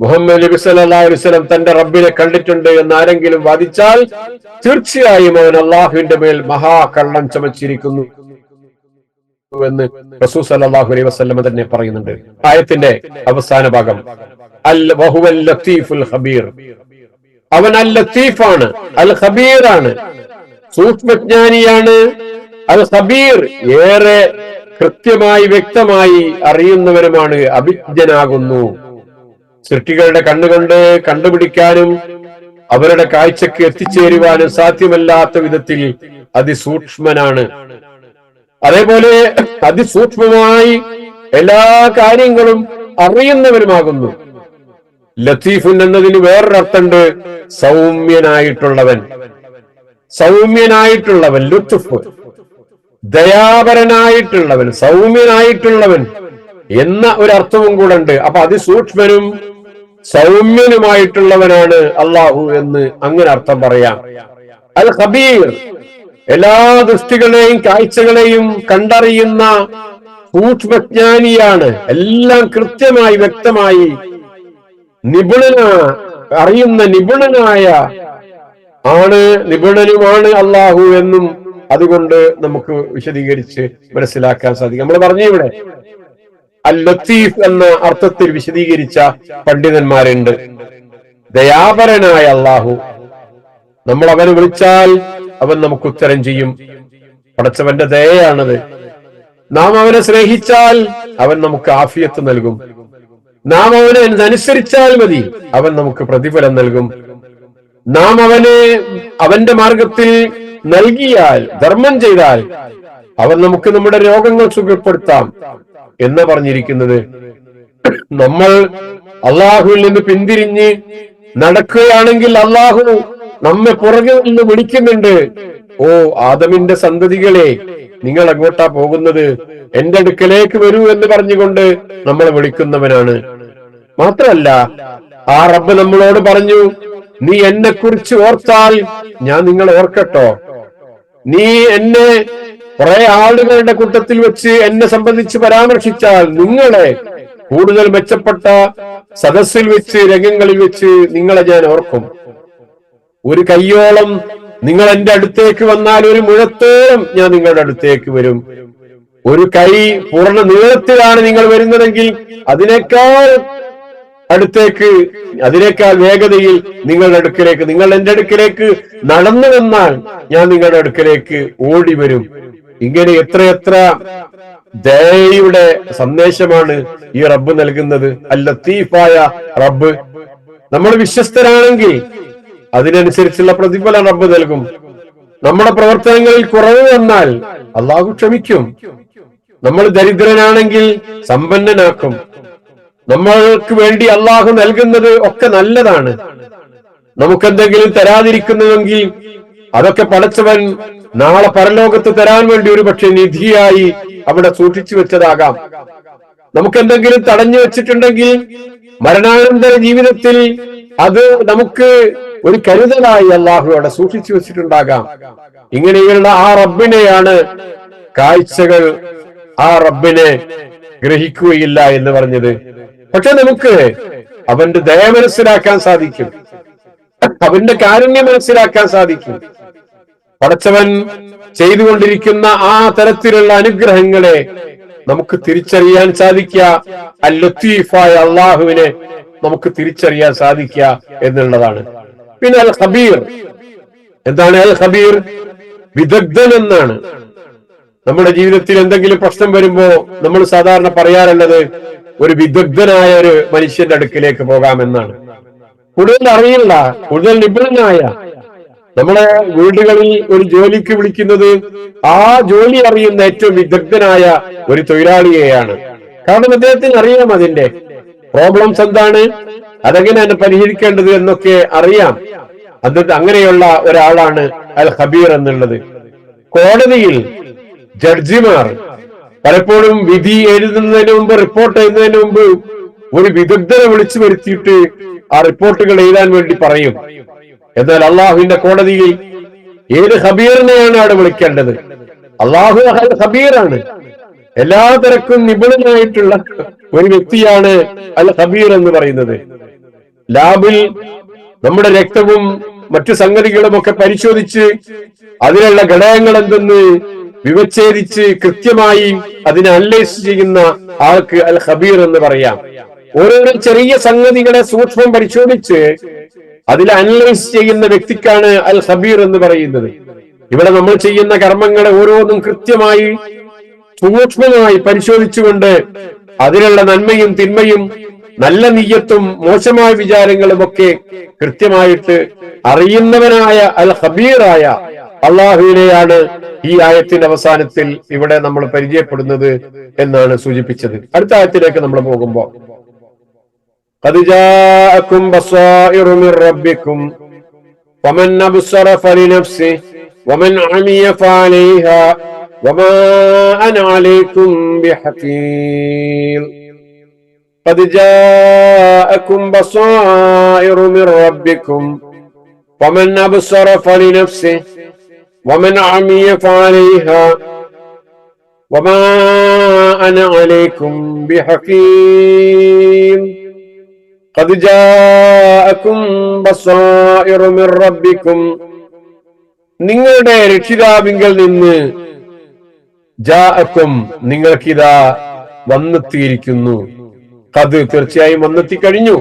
മുഹമ്മദ് നബി സല്ലല്ലാഹു അലൈഹി വസല്ലം തന്റെ റബ്ബിനെ കണ്ടിട്ടുണ്ട് എന്ന് ആരെങ്കിലും വാദിച്ചാൽ തീർച്ചയായും അവൻ അള്ളാഹുവിന്റെ മേൽ മഹാകള്ളം ചമച്ചിരിക്കുന്നു എന്ന് റസൂൽ സല്ലല്ലാഹു അലൈഹി വസല്ലം തന്നെ പറയുന്നുണ്ട്. ആയത്തിന്റെ അവസാന ഭാഗം അൽ വഹുവൽ ലത്തീഫുൽ ഖബീർ, അവൻ അൽ ലത്തീഫാണ്, അൽ ഖബീറാണ്, സൂക്ഷ്മജ്ഞാനിയാണ്. അൽ ഖബീർ ഏറെ കൃത്യമായി വ്യക്തമായി അറിയുന്നവരുമാണ്, അഭിജ്ഞനാകുന്നു. സൃഷ്ടികളുടെ കണ്ണുകൊണ്ട് കണ്ടുപിടിക്കാനും അവരുടെ കാഴ്ചക്ക് എത്തിച്ചേരുവാനും സാധ്യമല്ലാത്ത വിധത്തിൽ അതിസൂക്ഷ്മനാണ്. അതേപോലെ അതിസൂക്ഷ്മമായി എല്ലാ കാര്യങ്ങളും അറിയുന്നവരുമാകുന്നു. ലത്തീഫുൻ എന്നതിന് വേറൊരർത്ഥമുണ്ട്, സൗമ്യനായിട്ടുള്ളവൻ. സൗമ്യനായിട്ടുള്ളവൻ, ലുത്ഫ്, ദയാപരനായിട്ടുള്ളവൻ, സൗമ്യനായിട്ടുള്ളവൻ എന്ന ഒരർത്ഥവും കൂടെ ഉണ്ട്. അപ്പൊ അതിസൂക്ഷ്മനും സൗമ്യനുമായിട്ടുള്ളവനാണ് അള്ളാഹു എന്ന് അങ്ങനെ അർത്ഥം പറയാം. അൽ ഖബീർ എല്ലാ ദൃഷ്ടികളെയും കാഴ്ചകളെയും കണ്ടറിയുന്ന സൂക്ഷ്മജ്ഞാനിയാണ്. എല്ലാം കൃത്യമായി വ്യക്തമായി അറിയുന്ന നിപുണനുമാണ് അള്ളാഹു എന്നും അതുകൊണ്ട് നമുക്ക് വിശദീകരിച്ച് മനസ്സിലാക്കാൻ സാധിക്കും. നമ്മൾ പറഞ്ഞു ഇവിടെ അൽ ലത്തീഫ് എന്ന അർത്ഥത്തിൽ വിശദീകരിച്ച പണ്ഡിതന്മാരുണ്ട്. ദയാപരനായ അള്ളാഹു, നമ്മൾ അവനെ വിളിച്ചാൽ അവൻ നമുക്ക് ഉത്തരം ചെയ്യും. പടച്ചവന്റെ ദയയാണത്. നാം അവനെ സ്നേഹിച്ചാൽ അവൻ നമുക്ക് ആഫിയത്ത് നൽകും. നാം അവനെ അനുസരിച്ചാൽ മതി, അവൻ നമുക്ക് പ്രതിഫലം നൽകും. നാം അവന്റെ മാർഗത്തിൽ നൽകിയാൽ, ധർമ്മം ചെയ്താൽ അവൻ നമുക്ക് നമ്മുടെ രോഗങ്ങൾ സുഖപ്പെടുത്താം എന്ന് പറഞ്ഞിരിക്കുന്നത്. നമ്മൾ അള്ളാഹുവിൽ നിന്ന് പിന്തിരിഞ്ഞ് നടക്കുകയാണെങ്കിൽ അള്ളാഹു നമ്മെ പുറകെ നിന്ന് വിളിക്കുന്നുണ്ട്. ഓ ആദമിന്റെ സന്തതികളെ, നിങ്ങൾ എങ്ങോട്ടാ പോകുന്നത്? എന്റെ അടുക്കലേക്ക് വരൂ എന്ന് പറഞ്ഞുകൊണ്ട് നമ്മളെ വിളിക്കുന്നവനാണ്. മാത്രമല്ല ആ റബ്ബ് നമ്മളോട് പറഞ്ഞു, നീ എന്നെ കുറിച്ച് ഓർത്താൽ ഞാൻ നിങ്ങളെ ഓർക്കട്ടോ. നീ എന്നെ കുറെ ആളുകളുടെ കൂട്ടത്തിൽ വെച്ച് എന്നെ സംബന്ധിച്ച് പരാമർശിച്ചാൽ നിങ്ങളെ കൂടുതൽ മെച്ചപ്പെട്ട സദസ്സിൽ വെച്ച്, രംഗങ്ങളിൽ വെച്ച് നിങ്ങളെ ഞാൻ ഓർക്കും. ഒരു കയ്യോളം നിങ്ങൾ എന്റെ അടുത്തേക്ക് വന്നാൽ ഒരു മുഴത്തോളം ഞാൻ നിങ്ങളുടെ അടുത്തേക്ക് വരും. ഒരു കൈ പൂർണ്ണ നീളത്തിലാണ് നിങ്ങൾ വരുന്നതെങ്കിൽ അതിനേക്കാൾ അടുത്തേക്ക്, അതിനേക്കാൾ വേഗതയിൽ നിങ്ങളുടെ അടുക്കലേക്ക്, നിങ്ങൾ എന്റെ അടുക്കലേക്ക് നടന്നു വന്നാൽ ഞാൻ നിങ്ങളുടെ അടുക്കലേക്ക് ഓടി വരും. ഇങ്ങനെ എത്രയെത്ര ദയയുടെ സന്ദേശമാണ് ഈ റബ്ബ് നൽകുന്നത്. അൽ ലത്തീഫായ റബ്ബ്. നമ്മൾ വിശ്വസ്തരാണെങ്കിൽ അതിനനുസരിച്ചുള്ള പ്രതിഫലം റബ്ബ് നൽകും. നമ്മുടെ പ്രവർത്തനങ്ങളിൽ കുറവ് വന്നാൽ അള്ളാഹു ക്ഷമിക്കും. നമ്മൾ ദരിദ്രനാണെങ്കിൽ സമ്പന്നനാക്കും. നമ്മൾക്ക് വേണ്ടി അള്ളാഹു നൽകുന്നത് ഒക്കെ നല്ലതാണ്. നമുക്കെന്തെങ്കിലും തരാതിരിക്കുന്നുവെങ്കിൽ അതൊക്കെ പടച്ചവൻ നാളെ പരലോകത്ത് തരാൻ വേണ്ടി ഒരു പക്ഷെ നിധിയായി അവിടെ സൂക്ഷിച്ചു വെച്ചതാകാം. നമുക്കെന്തെങ്കിലും തടഞ്ഞു വെച്ചിട്ടുണ്ടെങ്കിൽ മരണാനന്തര ജീവിതത്തിൽ അത് നമുക്ക് ഒരു കരുതലായി അള്ളാഹു അവിടെ സൂക്ഷിച്ചു വെച്ചിട്ടുണ്ടാകാം. ഇങ്ങനെയുള്ള ആ റബ്ബിനെയാണ് കാഴ്ചകൾ ആ റബ്ബിനെ ഗ്രഹിക്കുകയില്ല എന്ന് പറഞ്ഞത്. പക്ഷെ നമുക്ക് അവന്റെ ദയ മനസ്സിലാക്കാൻ സാധിക്കും, അവന്റെ കാരുണ്യം മനസ്സിലാക്കാൻ സാധിക്കും. പടച്ചവൻ ചെയ്തുകൊണ്ടിരിക്കുന്ന ആ തരത്തിലുള്ള അനുഗ്രഹങ്ങളെ നമുക്ക് തിരിച്ചറിയാൻ സാധിക്കുക. അൽ ലത്തീഫായ അള്ളാഹുവിനെ നമുക്ക് തിരിച്ചറിയാൻ സാധിക്കുക എന്നുള്ളതാണ്. പിന്നെ അൽ ഖബീർ എന്താണ്? അൽ ഖബീർ വിദഗ്ധൻ എന്നാണ്. നമ്മുടെ ജീവിതത്തിൽ എന്തെങ്കിലും പ്രശ്നം വരുമ്പോ നമ്മൾ സാധാരണ പറയാറുള്ളത് ഒരു വിദഗ്ധനായ ഒരു മനുഷ്യന്റെ അടുക്കിലേക്ക് പോകാമെന്നാണ്. കൂടുതൽ അറിയില്ല, കൂടുതൽ നിപുണനായ. നമ്മളെ വീടുകളിൽ ഒരു ജോലിക്ക് വിളിക്കുന്നത് ആ ജോലി അറിയുന്ന ഏറ്റവും വിദഗ്ധനായ ഒരു തൊഴിലാളിയെയാണ്. കാരണം അദ്ദേഹത്തിന് അറിയാം അതിന്റെ പ്രോബ്ലംസ് എന്താണ്, അതെങ്ങനെയാണ് പരിഹരിക്കേണ്ടത് എന്നൊക്കെ അറിയാം. അങ്ങനെയുള്ള ഒരാളാണ് അൽ ഖബീർ എന്നുള്ളത്. കോടതിയിൽ ജഡ്ജിമാർ പലപ്പോഴും വിധി എഴുതുന്നതിന് മുമ്പ്, റിപ്പോർട്ട് എഴുതുന്നതിന് മുമ്പ് ഒരു വിദഗ്ധനെ വിളിച്ചു വരുത്തിയിട്ട് ആ റിപ്പോർട്ടുകൾ എഴുതാൻ വേണ്ടി പറയും. എന്നാൽ അള്ളാഹുവിന്റെ കോടതിയിൽ ഏത് ഖബീറിനെയാണ് അവിടെ വിളിക്കേണ്ടത്? അള്ളാഹു ഖബീറാണ്, എല്ലാ തരക്കും നിപുണനായിട്ടുള്ള ഒരു വ്യക്തിയാണ് അൽ ഖബീർ എന്ന് പറയുന്നത്. ലാബിൽ നമ്മുടെ രക്തവും മറ്റു സംഗതികളും ഒക്കെ പരിശോധിച്ച് അതിലുള്ള ഘടകങ്ങൾ എന്തെന്ന് വിവച്ഛേദിച്ച് കൃത്യമായി അതിനെ അനലൈസ് ചെയ്യുന്ന ആൾക്ക് അൽ ഖബീർ എന്ന് പറയാം. ഓരോരോ ചെറിയ സംഗതികളെ സൂക്ഷ്മം പരിശോധിച്ച് അതിൽ അനലൈസ് ചെയ്യുന്ന വ്യക്തിക്കാണ് അൽ ഖബീർ എന്ന് പറയുന്നത്. ഇവിടെ നമ്മൾ ചെയ്യുന്ന കർമ്മങ്ങളെ ഓരോന്നും കൃത്യമായി സൂക്ഷ്മമായി പരിശോധിച്ചുകൊണ്ട് അതിലുള്ള നന്മയും തിന്മയും നല്ല നീയത്തും മോശമായ വിചാരങ്ങളും ഒക്കെ കൃത്യമായിട്ട് അറിയുന്നവനായ അൽ ഖബീറായ അള്ളാഹുവിനെയാണ് ഈ ആയത്തിന്റെ അവസാനത്തിൽ ഇവിടെ നമ്മൾ പരിചയപ്പെടുന്നത് എന്നാണ് സൂചിപ്പിച്ചത്. അടുത്ത ആയത്തിലേക്ക് നമ്മൾ പോകുമ്പോൾ ഖദ് ജാഅകും ബസായിറു മിർ റബ്ബികും ഫമൻ അബ്സറ ഫലിനഫ്സിഹി വമൻ അമിയ ഫഅലൈഹാ വമാ അന അലൈക്കും ബിഹഫീൽ. ഖദ് ജാഅകും ബസായിറു മിർ റബ്ബികും ഫമൻ അബ്സറ ഫലിനഫ്സിഹി വമൻ അമിയ ഫഅലൈഹാ വമാ അന അലൈക്കും ബിഹഫീൽ. ഖദ് ജാഅകും ബസായിറു മിർ റബ്ബികും, നിങ്ങളുടെ രക്ഷിതാവിങ്കൽ നിന്ന് ജാഅകും നിങ്ങൾക്കിതാ വന്നെത്തിയിരിക്കുന്നു. ഖദ് തീർച്ചയായും വന്നെത്തി കഴിഞ്ഞു.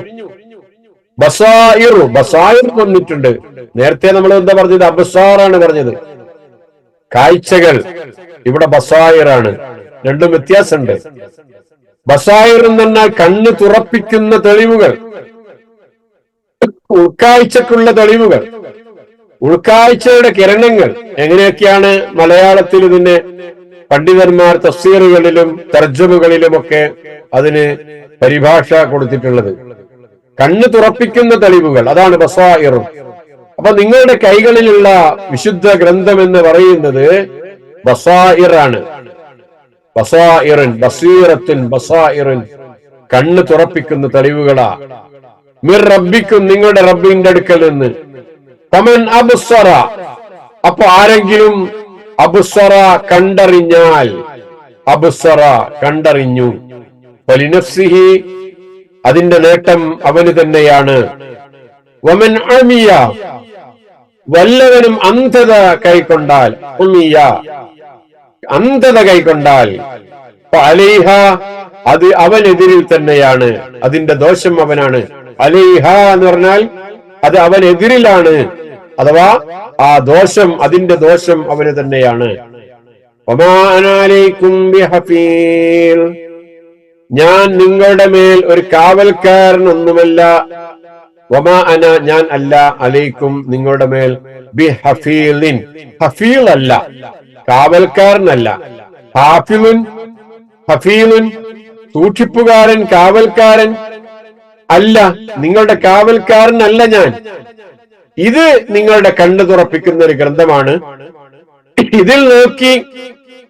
ബസായിറു ബസായിർ വന്നിട്ടുണ്ട്. നേരത്തെ നമ്മൾ എന്താ പറഞ്ഞത്? അബ്സാറാണ് പറഞ്ഞത്, കാഴ്ചകൾ. ഇവിടെ ബസായിറാണ്. രണ്ടും വ്യത്യാസമുണ്ട്. ബസായിർ എന്ന് പറഞ്ഞാൽ കണ്ണ് തുറപ്പിക്കുന്ന തെളിവുകൾ, ഉൾക്കാഴ്ചക്കുള്ള തെളിവുകൾ, ഉൾക്കാഴ്ചയുടെ കിരണങ്ങൾ. എങ്ങനെയൊക്കെയാണ് മലയാളത്തിൽ ഇതിന് പണ്ഡിതന്മാർ തഫ്സീറുകളിലും തർജ്ജമകളിലുമൊക്കെ അതിന് പരിഭാഷ കൊടുത്തിട്ടുള്ളത്? കണ്ണ് തുറപ്പിക്കുന്ന തെളിവുകൾ, അതാണ് ബസായിർ. അപ്പൊ നിങ്ങളുടെ കൈകളിലുള്ള വിശുദ്ധ ഗ്രന്ഥം എന്ന് പറയുന്നത് ബസായിറാണ്. ബസായിറൻ, ബസീറത്തുൻ, ബസായിറൻ, കണ്ണ് തുറപ്പിക്കുന്ന തെളിവുകളാ. മിർ റബ്ബിക്കും, നിങ്ങളുടെ റബ്ബിന്റെ അടുക്കൽ നിന്ന്. ഫമൻ അബ്സറ, അപ്പൊ ആരെങ്കിലും അബ്സറ കണ്ടറിഞ്ഞാൽ, അബ്സറ കണ്ടറിഞ്ഞു, ഫലിനഫ്സിഹി അതിന്റെ നേട്ടം അവന് തന്നെയാണ്. വമൻ അമിയ, വല്ലവനും അന്ധത കൈക്കൊണ്ടാൽ, ഉമിയ അന്ധത കൈക്കൊണ്ടാൽ, അലൈഹ അത് അവനെതിരിൽ തന്നെയാണ്, അതിന്റെ ദോഷം അവനാണ്. അലൈഹ എന്ന് പറഞ്ഞാൽ അത് അവനെതിരിലാണ്, അഥവാ ആ ദോഷം, അതിന്റെ ദോഷം അവന് തന്നെയാണ്. വമാ അന അലൈക്കും ബിഹഫീൽ, ഞാൻ നിങ്ങളുടെ മേൽ ഒരു കാവൽക്കാരനൊന്നുമല്ല. വമാ അന, ഞാൻ അല്ല, അലൈക്കും നിങ്ങളുടെ മേൽ ബിഹഫീലിൻ, ഹഫീൽ അല്ല, കാവൽക്കാരനല്ല. ഹാഫിലുൻ, ഹഫീലുൻ, സൂക്ഷിപ്പുകാരൻ, കാവൽക്കാരൻ അല്ല, നിങ്ങളുടെ കാവൽക്കാരനല്ല ഞാൻ. ഇത് നിങ്ങളുടെ കണ്ണ് തുറപ്പിക്കുന്ന ഒരു ഗ്രന്ഥമാണ്. ഇതിൽ നോക്കി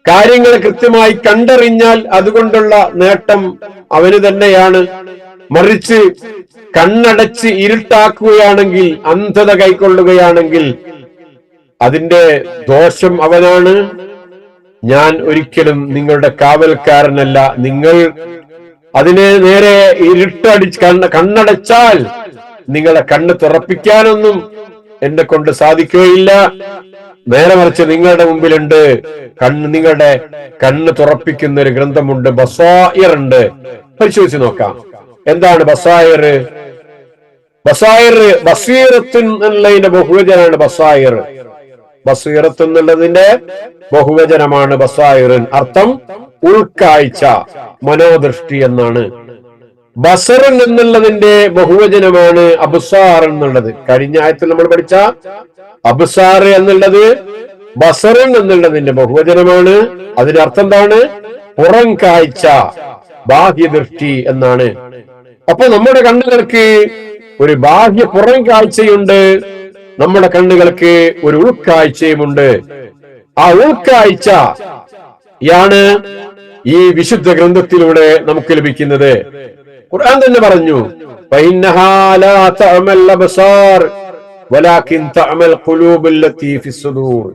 കാര്യങ്ങൾ കൃത്യമായി കണ്ടറിഞ്ഞാൽ അതുകൊണ്ടുള്ള നേട്ടം അവന് തന്നെയാണ്. മറിച്ച് കണ്ണടച്ച് ഇരുട്ടാക്കുകയാണെങ്കിൽ, അന്ധത കൈക്കൊള്ളുകയാണെങ്കിൽ അതിന്റെ ദോഷം അവനാണ്. ഞാൻ ഒരിക്കലും നിങ്ങളുടെ കാവൽക്കാരനല്ല. നിങ്ങൾ അതിനെ നേരെ കണ്ണടച്ചാൽ നിങ്ങളെ കണ്ണ് തുറപ്പിക്കാനൊന്നും എന്നെ കൊണ്ട് സാധിക്കുകയില്ല. നേരെ മറിച്ച് നിങ്ങളുടെ മുമ്പിലുണ്ട് നിങ്ങളുടെ കണ്ണ് തുറപ്പിക്കുന്ന ഒരു ഗ്രന്ഥമുണ്ട്, ബസായിർ ഉണ്ട്. പരിശോധിച്ച് നോക്കാം എന്താണ് ബസായിർ. ബസായിർ ബസീറത്ത് എന്നുള്ളതിന്റെ ബഹുവചനാണ് ബസായിർ. ബസീറത്ത് എന്നുള്ളതിന്റെ ബഹുവചനമാണ് ബസായിറിൻ. അർത്ഥം ഉൾക്കാഴ്ച, മനോദൃഷ്ടി എന്നാണ്. ബസറൻ എന്നുള്ളതിന്റെ ബഹുവചനമാണ് അബ്സാർ എന്നുള്ളത്. കഴിഞ്ഞ ആയത്തിൽ നമ്മൾ പഠിച്ച അബ്സാർ എന്നുള്ളത് ബസറൻ എന്നുള്ളതിന്റെ ബഹുവചനമാണ്. അതിന്റെ അർത്ഥം എന്താണ്? പുറം കാഴ്ച, ബാഹ്യദൃഷ്ടി എന്നാണ്. അപ്പൊ നമ്മുടെ കണ്ണുകൾക്ക് ഒരു ബാഹ്യ പുറം കാഴ്ചയുണ്ട്, നമ്മുടെ കണ്ണുകൾക്ക് ഒരു ഉൾക്കാഴ്ചയുമുണ്ട്. ആ ഉൾക്കാഴ്ചയാണ് ഈ വിശുദ്ധ ഗ്രന്ഥത്തിലൂടെ നമുക്ക് ലഭിക്കുന്നത്. ഖുർആൻ തന്നെ പറഞ്ഞു, ഫഇന്നഹാ ലാ തഅമൽ അബ്സാർ വലാകിൻ തഅമൽ ഖുലൂബുൽ ലത്തി ഫിസ്സുദൂർ.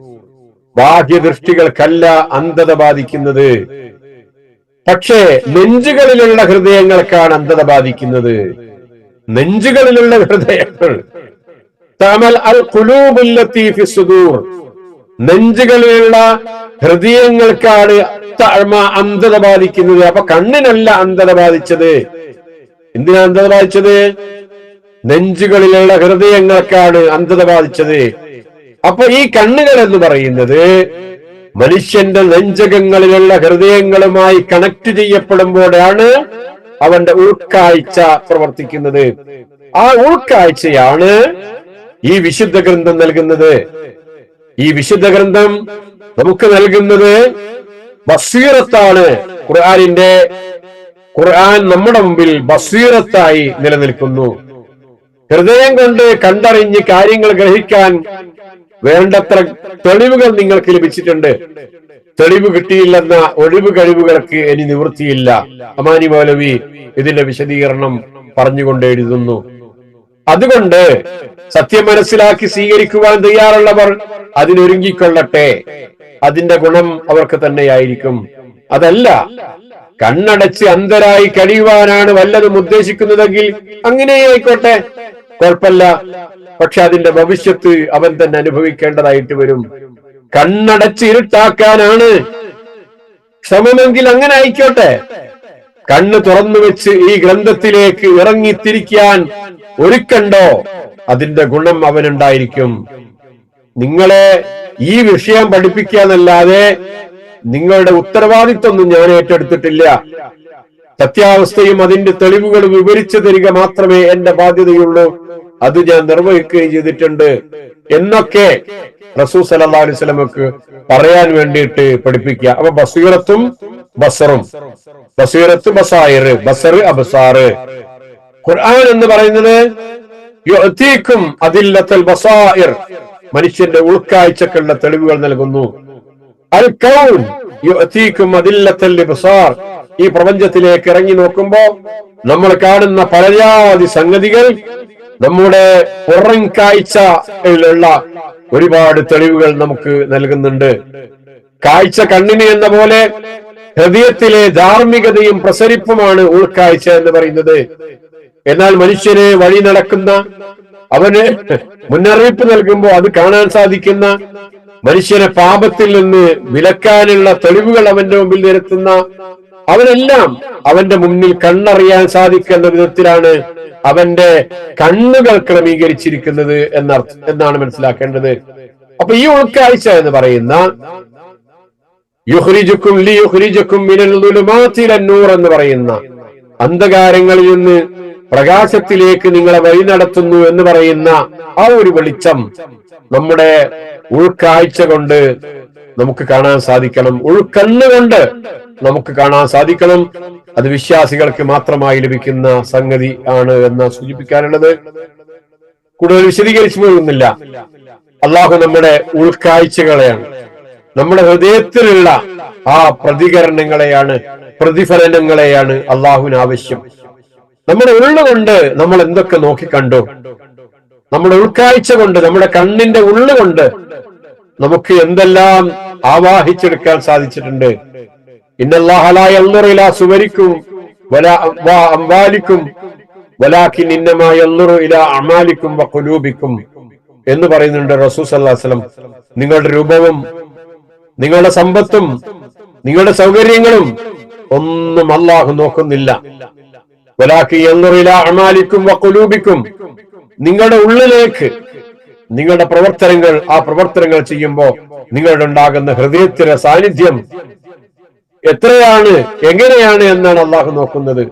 ബാഹ്യദൃഷ്ടികൾക്കല്ല അന്ധത ബാധിക്കുന്നത്, പക്ഷേ നെഞ്ചുകളിലുള്ള ഹൃദയങ്ങൾക്കാണ് അന്ധത ബാധിക്കുന്നത്. നെഞ്ചുകളിലുള്ള ഹൃദയങ്ങൾ, തഅമൽ അൽ ഖുലൂബുൽ ലത്തി ഫിസ്സുദൂർ, നെഞ്ചുകളിലുള്ള ഹൃദയങ്ങൾക്കാണ് അന്ധത ബാധിക്കുന്നത്. അപ്പൊ കണ്ണിനല്ല അന്ധത ബാധിച്ചത്. എന്തിനാ അന്ധത ബാധിച്ചത്? നെഞ്ചുകളിലുള്ള ഹൃദയങ്ങൾക്കാണ് അന്ധത ബാധിച്ചത്. അപ്പൊ ഈ കണ്ണുകൾ എന്ന് പറയുന്നത് മനുഷ്യന്റെ നെഞ്ചകങ്ങളിലുള്ള ഹൃദയങ്ങളുമായി കണക്ട് ചെയ്യപ്പെടുമ്പോഴാണ് അവന്റെ ഉൾക്കാഴ്ച പ്രവർത്തിക്കുന്നത്. ആ ഉൾക്കാഴ്ചയാണ് ഈ വിശുദ്ധ ഗ്രന്ഥം നൽകുന്നത്. ഈ വിശുദ്ധ ഗ്രന്ഥം നമുക്ക് നൽകുന്നത് ബസീറത്താണ്. ഖുർആൻ നമ്മുടെ മുമ്പിൽ ബസീറത്തായി നിലനിൽക്കുന്നു. ഹൃദയം കൊണ്ട് കണ്ടറിഞ്ഞ് കാര്യങ്ങൾ ഗ്രഹിക്കാൻ വേണ്ടത്ര തെളിവുകൾ നിങ്ങൾക്ക് ലഭിച്ചിട്ടുണ്ട്. തെളിവ് കിട്ടിയില്ലെന്ന ഒഴിവ് കഴിവുകൾക്ക് ഇനി നിവൃത്തിയില്ല. അമാനി മൗലവി ഇതിന്റെ വിശദീകരണം പറഞ്ഞുകൊണ്ട് എഴുതുന്നു. അതുകൊണ്ട് സത്യം മനസ്സിലാക്കി സ്വീകരിക്കുവാൻ തയ്യാറുള്ളവർ അതിനൊരുങ്ങിക്കൊള്ളട്ടെ. അതിന്റെ ഗുണം അവർക്ക് തന്നെയായിരിക്കും. അതല്ല, കണ്ണടച്ച് അന്ധരായി കഴിയുവാനാണ് വല്ലതും ഉദ്ദേശിക്കുന്നതെങ്കിൽ അങ്ങനെ ആയിക്കോട്ടെ, കുഴപ്പമില്ല. പക്ഷെ അതിന്റെ ഭവിഷ്യത്ത് അവൻ തന്നെ അനുഭവിക്കേണ്ടതായിട്ട് വരും. കണ്ണടച്ച് ഇരുട്ടാക്കാനാണ് ശ്രമമെങ്കിൽ അങ്ങനെ ആയിക്കോട്ടെ. കണ്ണ് തുറന്നു വെച്ച് ഈ ഗ്രന്ഥത്തിലേക്ക് ഇറങ്ങിത്തിരിക്കാൻ ഒരുക്കണ്ടോ, അതിന്റെ ഗുണം അവനുണ്ടായിരിക്കും. നിങ്ങളെ ഈ വിഷയം പഠിപ്പിക്കാന്നല്ലാതെ നിങ്ങളുടെ ഉത്തരവാദിത്വമൊന്നും ഞാൻ ഏറ്റെടുത്തിട്ടില്ല. സത്യാവസ്ഥയും അതിന്റെ തെളിവുകൾ വിവരിച്ചു തരിക മാത്രമേ എന്റെ ബാധ്യതയുള്ളൂ. അത് ഞാൻ നിർവഹിക്കുകയും ചെയ്തിട്ടുണ്ട് എന്നൊക്കെ റസൂൽ സല്ലല്ലാഹു അലൈഹി വസല്ലമക്ക് പറയാൻ വേണ്ടിയിട്ട് പഠിപ്പിക്കുക. അപ്പൊ ബസീറത്തും ബസറും, ബസീറത്ത് ബസായിർ, ബസർ അബ്സാർ. ഖുർആൻ എന്ന് പറയുന്നത് യുഅതീകും അദില്ലത്തുൽ ബസായിർ, മനുഷ്യന്റെ ഉൾക്കാഴ്ചക്കുള്ള തെളിവുകൾ നൽകുന്നു. അൽ കൗൻ യുഅതീകും അദില്ലത്തുൽ ഇബ്സാർ, ഈ പ്രപഞ്ചത്തിലേക്ക് ഇറങ്ങി നോക്കുമ്പോ നമ്മൾ കാണുന്ന പലജാതി സംഗതികൾ നമ്മുടെ പുറം കാഴ്ചയിലുള്ള ഒരുപാട് തെളിവുകൾ നമുക്ക് നൽകുന്നുണ്ട്. കാഴ്ച കണ്ണിന് എന്ന പോലെ ഹൃദയത്തിലെ ധാർമ്മികതയും പ്രസരിപ്പുമാണ് ഉൾക്കാഴ്ച എന്ന് പറയുന്നത്. എന്നാൽ മനുഷ്യനെ വഴി നടക്കുന്ന, അവന് മുന്നറിയിപ്പ് നൽകുമ്പോൾ അത് കാണാൻ സാധിക്കുന്ന, മനുഷ്യനെ പാപത്തിൽ നിന്ന് വിലക്കാനുള്ള തെളിവുകൾ അവന്റെ മുമ്പിൽ നിരത്തുന്ന, അവനെല്ലാം അവന്റെ മുന്നിൽ കണ്ണറിയാൻ സാധിക്കുന്ന വിധത്തിലാണ് അവന്റെ കണ്ണുകൾ ക്രമീകരിച്ചിരിക്കുന്നത് എന്നാണ് മനസ്സിലാക്കേണ്ടത്. അപ്പൊ ഈ ഉൾക്കാഴ്ച എന്ന് പറയുന്ന യുഖ്രിജുക്കും ലിയുഖ്രിജുക്കും മിനൽ ദുലുമാതി ഇലൻ നൂർ എന്ന് പറയുന്ന അന്ധകാരങ്ങളിൽ നിന്ന് പ്രകാശത്തിലേക്ക് നിങ്ങളെ വഴി നടത്തുന്നു എന്ന് പറയുന്ന ആ ഒരു വെളിച്ചം നമ്മുടെ ഉൾക്കാഴ്ച കൊണ്ട് നമുക്ക് കാണാൻ സാധിക്കണം. ഉൾക്കണ്ണുകൊണ്ട് നമുക്ക് കാണാൻ സാധിക്കണം. അത് വിശ്വാസികൾക്ക് മാത്രമായി ലഭിക്കുന്ന സംഗതി ആണ് എന്ന് സൂചിപ്പിക്കാനുള്ളത്. കൂടുതൽ വിശദീകരിച്ചു പോകുന്നില്ല. അള്ളാഹു നമ്മുടെ ഉൾക്കാഴ്ചകളെയാണ്, നമ്മുടെ ഹൃദയത്തിലുള്ള ആ പ്രതികരണങ്ങളെയാണ്, പ്രതിഫലനങ്ങളെയാണ് അള്ളാഹുവിന് ആവശ്യം. നമ്മുടെ ഉള്ളുകൊണ്ട് നമ്മൾ എന്തൊക്കെ നോക്കിക്കണ്ടു, നമ്മുടെ ഉൾക്കാഴ്ച കൊണ്ട്, നമ്മുടെ കണ്ണിന്റെ ഉള്ളുകൊണ്ട് നമുക്ക് എന്തെല്ലാം ആവാഹിച്ചെടുക്കാൻ സാധിച്ചിട്ടുണ്ട്. ഇന്നല്ലാഹ ലാ യൻദുറു ഇലാ സുവരിക്കും വലാ അംവാലിക്കും വലാകിൻ ഇന്നമാ യൻദുറു ഇലാ അമാലിക്കും വഖുലൂബിക്കും എന്ന് പറയുന്നുണ്ട് റസൂൽ സല്ലല്ലാഹു അലൈഹി വസല്ലം. നിങ്ങളുടെ രൂപവും നിങ്ങളുടെ സമ്പത്തും നിങ്ങളുടെ സൗകര്യങ്ങളും ഒന്നും അല്ലാഹു നോക്കുന്നില്ല. വലാകിൻ യൻദുറു ഇലാ അമാലിക്കും വഖുലൂബിക്കും, നിങ്ങളുടെ ഉള്ളിലേക്ക് നിങ്ങളുടെ പ്രവർത്തനങ്ങൾ, ആ പ്രവർത്തനങ്ങൾ ചെയ്യുമ്പോൾ നിങ്ങളുടെ ഉണ്ടാകുന്ന ഹൃദയത്തിലെ സാന്നിധ്യം എത്രയാണ്, എങ്ങനെയാണ് എന്നാണ് അള്ളാഹു നോക്കുന്നത്.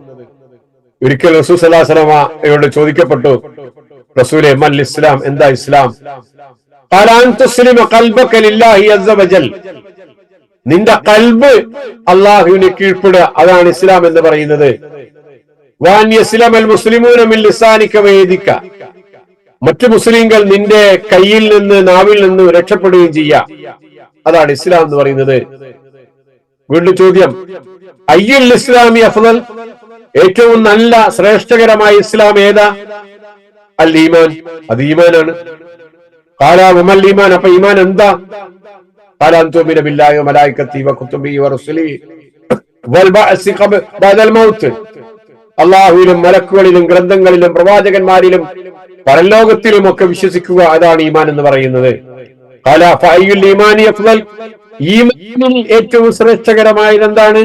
ഒരിക്കൽ റസൂൽ സല്ലല്ലാഹു അലൈഹി വസല്ലമയോട് ചോദിക്കപ്പെട്ടു, റസൂലേ മൽ ഇസ്ലാം, എന്താ ഇസ്ലാം? ഖാല അൻ തുസ്ലിമ ഖൽബക ലില്ലാഹി അസ്സ വജൽ, നിന്റെ ഖൽബ് അല്ലാഹുവിനെ കീഴ്പ്പെടുക, അതാണ് ഇസ്ലാം എന്ന് പറയുന്നത്. വഅൻ യസ്ലമൽ മുസ്ലിമൂന മിൻ ലിസാനിക വയദിക, മറ്റു മുസ്ലിങ്ങൾ നിന്റെ കയ്യിൽ നിന്ന്, നാവിൽ നിന്ന് രക്ഷപ്പെടുകയും ചെയ്യാം, അതാണ് ഇസ്ലാം എന്ന് പറയുന്നത്. വീണ്ടും ചോദ്യം, അയ്യുൽ ഇസ്ലാമി അഫ്ളൽ, ഏറ്റവും നല്ല ശ്രേഷ്ഠകരമായ ഇസ്ലാം ഏതാ? അൽ ഈമാൻ, അത് ഈമാനാണ്. ഖാല വമൽ ഈമാൻ, അപ്പൊ ഈമാൻ എന്താ? ഖാല അൻ തുഅ്മിന ബില്ലാഹി വമലായികതിഹി വകുതുബിഹി വറസുലിഹി വൽ ബഅസി ബഅദൽ മൗത്ത്, അള്ളാഹുവിലും മലക്കുകളിലും ഗ്രന്ഥങ്ങളിലും പ്രവാചകന്മാരിലും പരലോകത്തിലും ഒക്കെ വിശ്വസിക്കുക, അതാണ് ഈമാൻ എന്ന് പറയുന്നത്. ഖാല ഫഅയ്യുൽ ഈമാനി അഫ്ളൽ, ഈമാനിൽ ഏറ്റവും ശ്രേഷ്ഠകരമായത് എന്താണ്?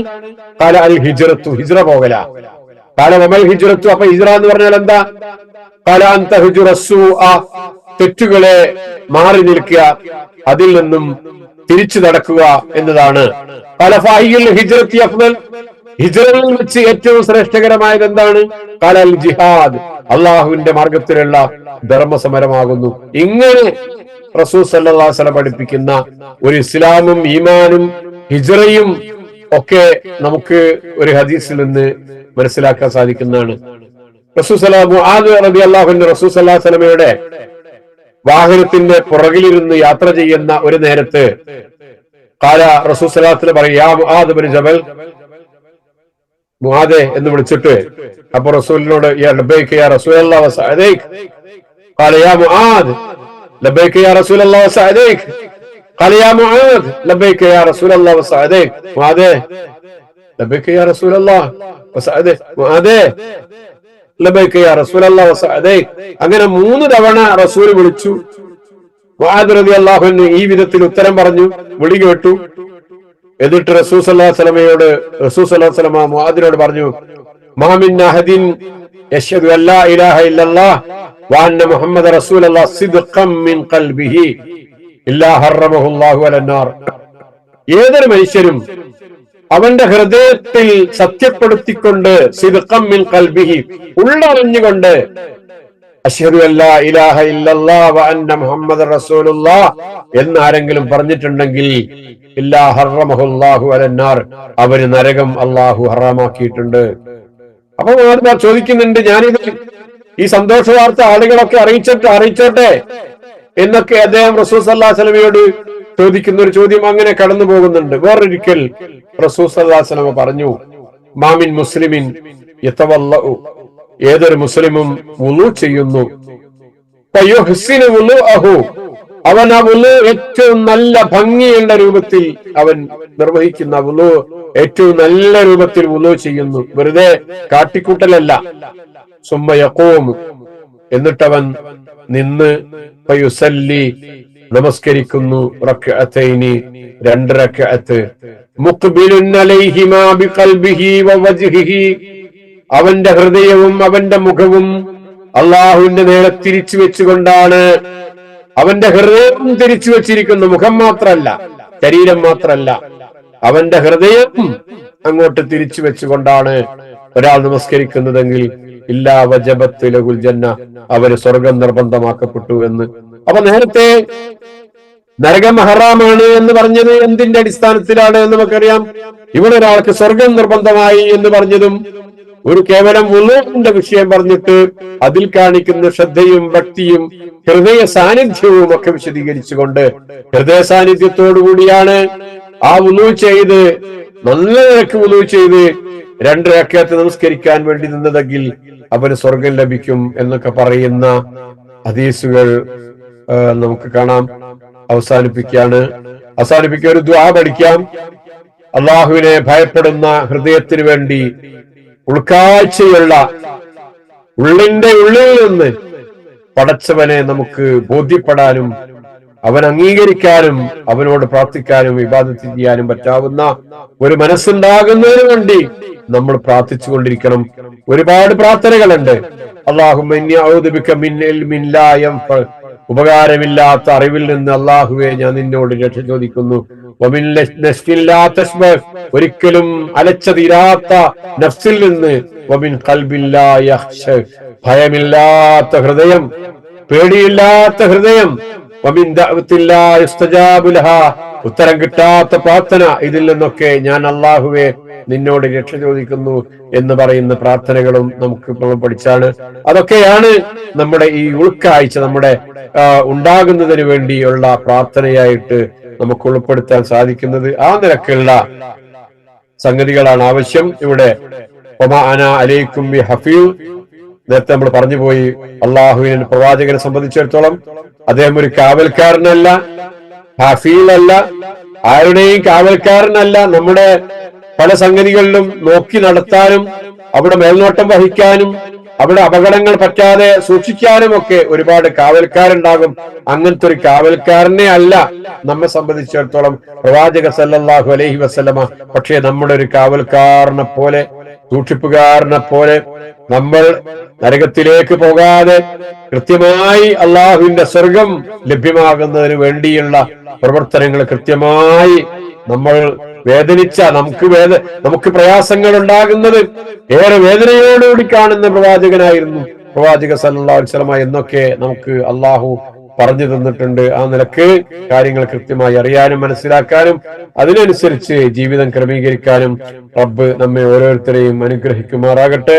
ഖാല അൽ ഹിജ്റത്തു, ഹിജ്റ പോകല. ഖാല വമൽ ഹിജ്റത്തു, അപ്പൊ ഹിജ്റ എന്ന് പറഞ്ഞാൽ എന്താ? ഖാല അൻ തഹ്ജുറ സൂഅ, തെറ്റുകളെ മാറി നിൽക്കുക, അതിൽ നിന്നും തിരിച്ചു നടക്കുക എന്നതാണ്. ഖാല ഫഅയ്യുൽ ഹിജ്റത്തി അഫ്ളൽ, ഹിജ്റയിൽ വെച്ച് ഏറ്റവും ശ്രേഷ്ഠകരമായത് എന്താണ്? ഖാല അൽ ജിഹാദ്, അള്ളാഹുവിന്റെ മാർഗത്തിലുള്ള ധർമ്മസമരമാകുന്നു. ഇങ്ങനെ റസൂൽ സല്ലല്ലാഹു അലൈഹി വസല്ലം പഠിപ്പിക്കുന്ന ഒരു ഇസ്ലാമും ഈമാനും ഹിജ്റയും ഒക്കെ നമുക്ക് ഒരു ഹദീസിൽ നിന്ന് മനസ്സിലാക്കാൻ സാധിക്കുന്നതാണ്. റസൂൽ റളിയല്ലാഹു അൻഹു റസൂൽ സല്ലല്ലാഹു അലൈഹി വസല്ലമയുടെ വാഹനത്തിന്റെ പുറകിലിരുന്ന് യാത്ര ചെയ്യുന്ന ഒരു നേരത്ത് ഖാല റസൂൽ സല്ലല്ലാഹു അലൈഹി വസല്ലം പറയും, യാ മുആദ് ഇബ്നു ജബൽ, മുആദേ എന്ന് വിളിച്ചിട്ട്, അപ്പൊ റസൂലിനോട് യാ ലബ്ബൈക യാ റസൂലല്ലാഹ് വസഅദൈക, ഖാല യാ മുആദ് ലബ്ബൈക യാ റസൂലല്ലാഹ് വസഅദൈക, ഖാല യാ മുആദ് ലബ്ബൈക യാ റസൂലല്ലാഹ് വസഅദൈക, മുആദേ ലബ്ബൈക യാ റസൂലല്ലാഹ് വസഅദൈക, മുആദേ ലബ്ബൈക യാ റസൂലല്ലാഹ് വസഅദൈക. അങ്ങനെ 3 തവണ റസൂൽ വിളിച്ചു. മുആദ് റളിയല്ലാഹു അൻഹു ഈ വിധത്തിൽ ഉത്തരം പറഞ്ഞു, വിളി കേട്ടു. എന്നിട്ട് റസൂൽ സല്ലല്ലാഹു അലൈഹി വസല്ലമയോട് റസൂൽ സല്ലല്ലാഹു അലൈഹി വസല്ലമ മുആദിനോട് പറഞ്ഞു, മാ മിൻ അഹദിൻ യശ്ഹദു അല്ലാ ഇലാഹ ഇല്ലല്ലാഹ് വ അന്ന മുഹമ്മദ റസൂലുള്ളാഹി സിദ്ഖൻ മിൻ ഖൽബിഹി ഇല്ലാ ഹറമഹുല്ലാഹു അലന്നാർ. ഏതൊരു മനുഷ്യരും അവന്റെ ഹൃദയത്തിൽ സത്യപ്പെടുത്തിക്കൊണ്ട് സിദ്ഖൻ മിൻ ഖൽബിഹി, ഉള്ളറിഞ്ഞുകൊണ്ട് അശ്ഹദു അല്ലാ ഇലാഹ ഇല്ലല്ലാഹ് വ അന്ന മുഹമ്മദ റസൂലുള്ളാഹ് എന്നാരെങ്കിലും പറഞ്ഞിട്ടുണ്ടെങ്കിൽ ഇല്ലാ ഹറമഹുല്ലാഹു അലന്നാർ, അവന് നരകം അള്ളാഹു ഹറാമാക്കിയിട്ടുണ്ട്. അപ്പൊ ചോദിക്കുന്നുണ്ട്, ഞാനിത് ഈ സന്തോഷ വാർത്ത ആളുകളൊക്കെ അറിയിച്ചോട്ടെ എന്നൊക്കെ അദ്ദേഹം റസൂൽ സല്ലല്ലാഹു അലൈഹി വസല്ലമയോട് ചോദിക്കുന്ന ഒരു ചോദ്യം അങ്ങനെ കടന്നു പോകുന്നുണ്ട്. വേറൊരിക്കൽ റസൂൽ സല്ലല്ലാഹു അലൈഹി വസല്ലമ പറഞ്ഞു, മാമിൻ മുസ്ലിമിൻ യതവല്ലഉ, ഏതൊരു മുസ്ലിമും വുളു ചെയ്യുന്നു, ഫയുഹ്സിനു വുളുഅഹു, അവൻ ആ വുളു ഏറ്റവും നല്ല ഭംഗിയുള്ള രൂപത്തിൽ അവൻ നിർവഹിക്കുന്ന വുളു ഏറ്റവും നല്ല രൂപത്തിൽ വുളു ചെയ്യുന്നു, വെറുതെ കാട്ടിക്കൂട്ടലല്ല. സുമ്മ യഖൂം, എന്നിട്ടവൻ നിന്ന് ഫയുസല്ലി, നമസ്കരിക്കുന്നു, റക്അത്തൈനി, 2 റക്അത്ത്, മുഖ്ബിലുൻ അലൈഹിമാ ബിഖൽബിഹി വവജ്ഹിഹി, അവന്റെ ഹൃദയവും അവന്റെ മുഖവും അള്ളാഹുവിന്റെ നേരെ തിരിച്ചു വെച്ചുകൊണ്ടാണ്. അവന്റെ ഹൃദയം തിരിച്ചു വെച്ചിരിക്കുന്നു, മുഖം മാത്രല്ല, ശരീരം മാത്രല്ല, അവന്റെ ഹൃദയം അങ്ങോട്ട് തിരിച്ചു വെച്ചുകൊണ്ടാണ് ഒരാൾ നമസ്കരിക്കുന്നതെങ്കിൽ ഇല്ലാ വജബത്ത് ലഹുൽ ജന്ന, അവന് സ്വർഗം നിർബന്ധമാക്കപ്പെട്ടു എന്ന്. അപ്പൊ നേരത്തെ നരകം ഹറാമാണ് എന്ന് പറഞ്ഞത് എന്തിന്റെ അടിസ്ഥാനത്തിലാണ് എന്ന് നമുക്കറിയാം. ഇവിടെ ഒരാൾക്ക് സ്വർഗം നിർബന്ധമായി എന്ന് പറഞ്ഞതും ഒരു കേവലം വുളൂഇന്റെ വിഷയം പറഞ്ഞിട്ട് അതിൽ കാണിക്കുന്ന ശ്രദ്ധയും ഭക്തിയും ഹൃദയ സാന്നിധ്യവും ഒക്കെ വിശദീകരിച്ചുകൊണ്ട്, ഹൃദയ സാന്നിധ്യത്തോടു കൂടിയാണ് ആ വുളൂ ചെയ്ത്, നല്ല നിലക്ക് വുളൂ ചെയ്ത് 2 റക്അത്ത് നമസ്കരിക്കാൻ വേണ്ടി നിന്നതെങ്കിൽ അവന് സ്വർഗം ലഭിക്കും എന്നൊക്കെ പറയുന്ന ഹദീസുകൾ നമുക്ക് കാണാം. അവസാനിപ്പിക്കാൻ ഒരു ദുആ പഠിക്കാം. അള്ളാഹുവിനെ ഭയപ്പെടുന്ന ഹൃദയത്തിന് വേണ്ടി ഉൾക്കാഴ്ചയുള്ള, ഉള്ളിന്റെ ഉള്ളിൽ നിന്ന് പടച്ചവനെ നമുക്ക് ബോധ്യപ്പെടാനും അവൻ അംഗീകരിക്കാനും അവനോട് പ്രാർത്ഥിക്കാനും ഇബാദത്ത് ചെയ്യാനും പറ്റാവുന്ന ഒരു മനസ്സുണ്ടാകുന്നതിന് വേണ്ടി നമ്മൾ പ്രാർത്ഥിച്ചു കൊണ്ടിരിക്കണം. ഒരുപാട് പ്രാർത്ഥനകളുണ്ട്. അല്ലാഹുമ്മ ഇന്നി അഊദു ബിക മിൻ ഇൽമിൻ ലാ യൻഫഅ, ഉപകാരമില്ലാത്ത അറിവിൽ നിന്ന് അള്ളാഹുവെ ഞാൻ നിന്നോട് രക്ഷ ചോദിക്കുന്നു. വമിൻ നഫ്സിൻ ലാ തശ്ബഅ, ഒരിക്കലും അലച്ച തീരാത്ത നഫ്സിൽ നിന്ന്. വമിൻ ഖൽബിൻ ലാ യഖ്ശ, ഭയമില്ലാത്ത ഹൃദയം, പേടിയില്ലാത്ത ഹൃദയം. വമിൻ ദഅവത്തിൻ ലാ യുസ്തജാബു ലഹാ, ഉത്തരം കിട്ടാത്ത പ്രാർത്ഥന. ഇതിൽ നിന്നൊക്കെ ഞാൻ അള്ളാഹുവെ നിന്നോട് രക്ഷ ചോദിക്കുന്നു എന്ന് പറയുന്ന പ്രാർത്ഥനകളും നമുക്ക് പഠിച്ചാണ്. അതൊക്കെയാണ് നമ്മുടെ ഈ ഉൾക്കാഴ്ച നമ്മുടെ ഉണ്ടാകുന്നതിന് വേണ്ടിയുള്ള പ്രാർത്ഥനയായിട്ട് നമുക്ക് ഉൾപ്പെടുത്താൻ സാധിക്കുന്നത്. ആ നിലക്കുള്ള സംഗതികളാണ് ആവശ്യം. ഇവിടെ വമാ അനാ അലൈക്കും ബി ഹഫീദ്. നേരത്തെ നമ്മൾ പറഞ്ഞു പോയി, അള്ളാഹുവിനെ പ്രവാചകനെ സംബന്ധിച്ചിടത്തോളം അദ്ദേഹം ഒരു കാവൽക്കാരനല്ല, ഹഫീലല്ല, ആരുടെയും കാവൽക്കാരനല്ല. നമ്മുടെ പല സംഗതികളിലും നോക്കി നടത്താനും അവിടെ മേൽനോട്ടം വഹിക്കാനും അവിടെ അപകടങ്ങൾ പറ്റാതെ സൂക്ഷിക്കാനും ഒക്കെ ഒരുപാട് കാവൽക്കാരുണ്ടാകും. അങ്ങനത്തെ ഒരു കാവൽക്കാരനെ അല്ല നമ്മെ സംബന്ധിച്ചിടത്തോളം പ്രവാചക സല്ലല്ലാഹു അലൈഹി വസല്ലമ. പക്ഷേ നമ്മുടെ ഒരു കാവൽക്കാരനെ പോലെ, സൂക്ഷിപ്പുകാരനെ പോലെ, നമ്മൾ നരകത്തിലേക്ക് പോകാതെ കൃത്യമായി അള്ളാഹുവിന്റെ സ്വർഗം ലഭ്യമാകുന്നതിന് വേണ്ടിയുള്ള പ്രവർത്തനങ്ങൾ കൃത്യമായി നമ്മൾ വേദനിച്ച നമുക്ക് പ്രയാസങ്ങൾ ഉണ്ടാകുന്നത് ഏറെ വേദനയോടുകൂടി കാണുന്ന പ്രവാചകനായിരുന്നു പ്രവാചക സല്ലല്ലാഹു അലൈഹി വസല്ലമ എന്നൊക്കെ നമുക്ക് അള്ളാഹു പറഞ്ഞു തന്നിട്ടുണ്ട്. ആ നിലക്ക് കാര്യങ്ങൾ കൃത്യമായി അറിയാനും മനസ്സിലാക്കാനും അതിനനുസരിച്ച് ജീവിതം ക്രമീകരിക്കാനും റബ്ബ് നമ്മെ ഓരോരുത്തരെയും അനുഗ്രഹിക്കുമാറാകട്ടെ.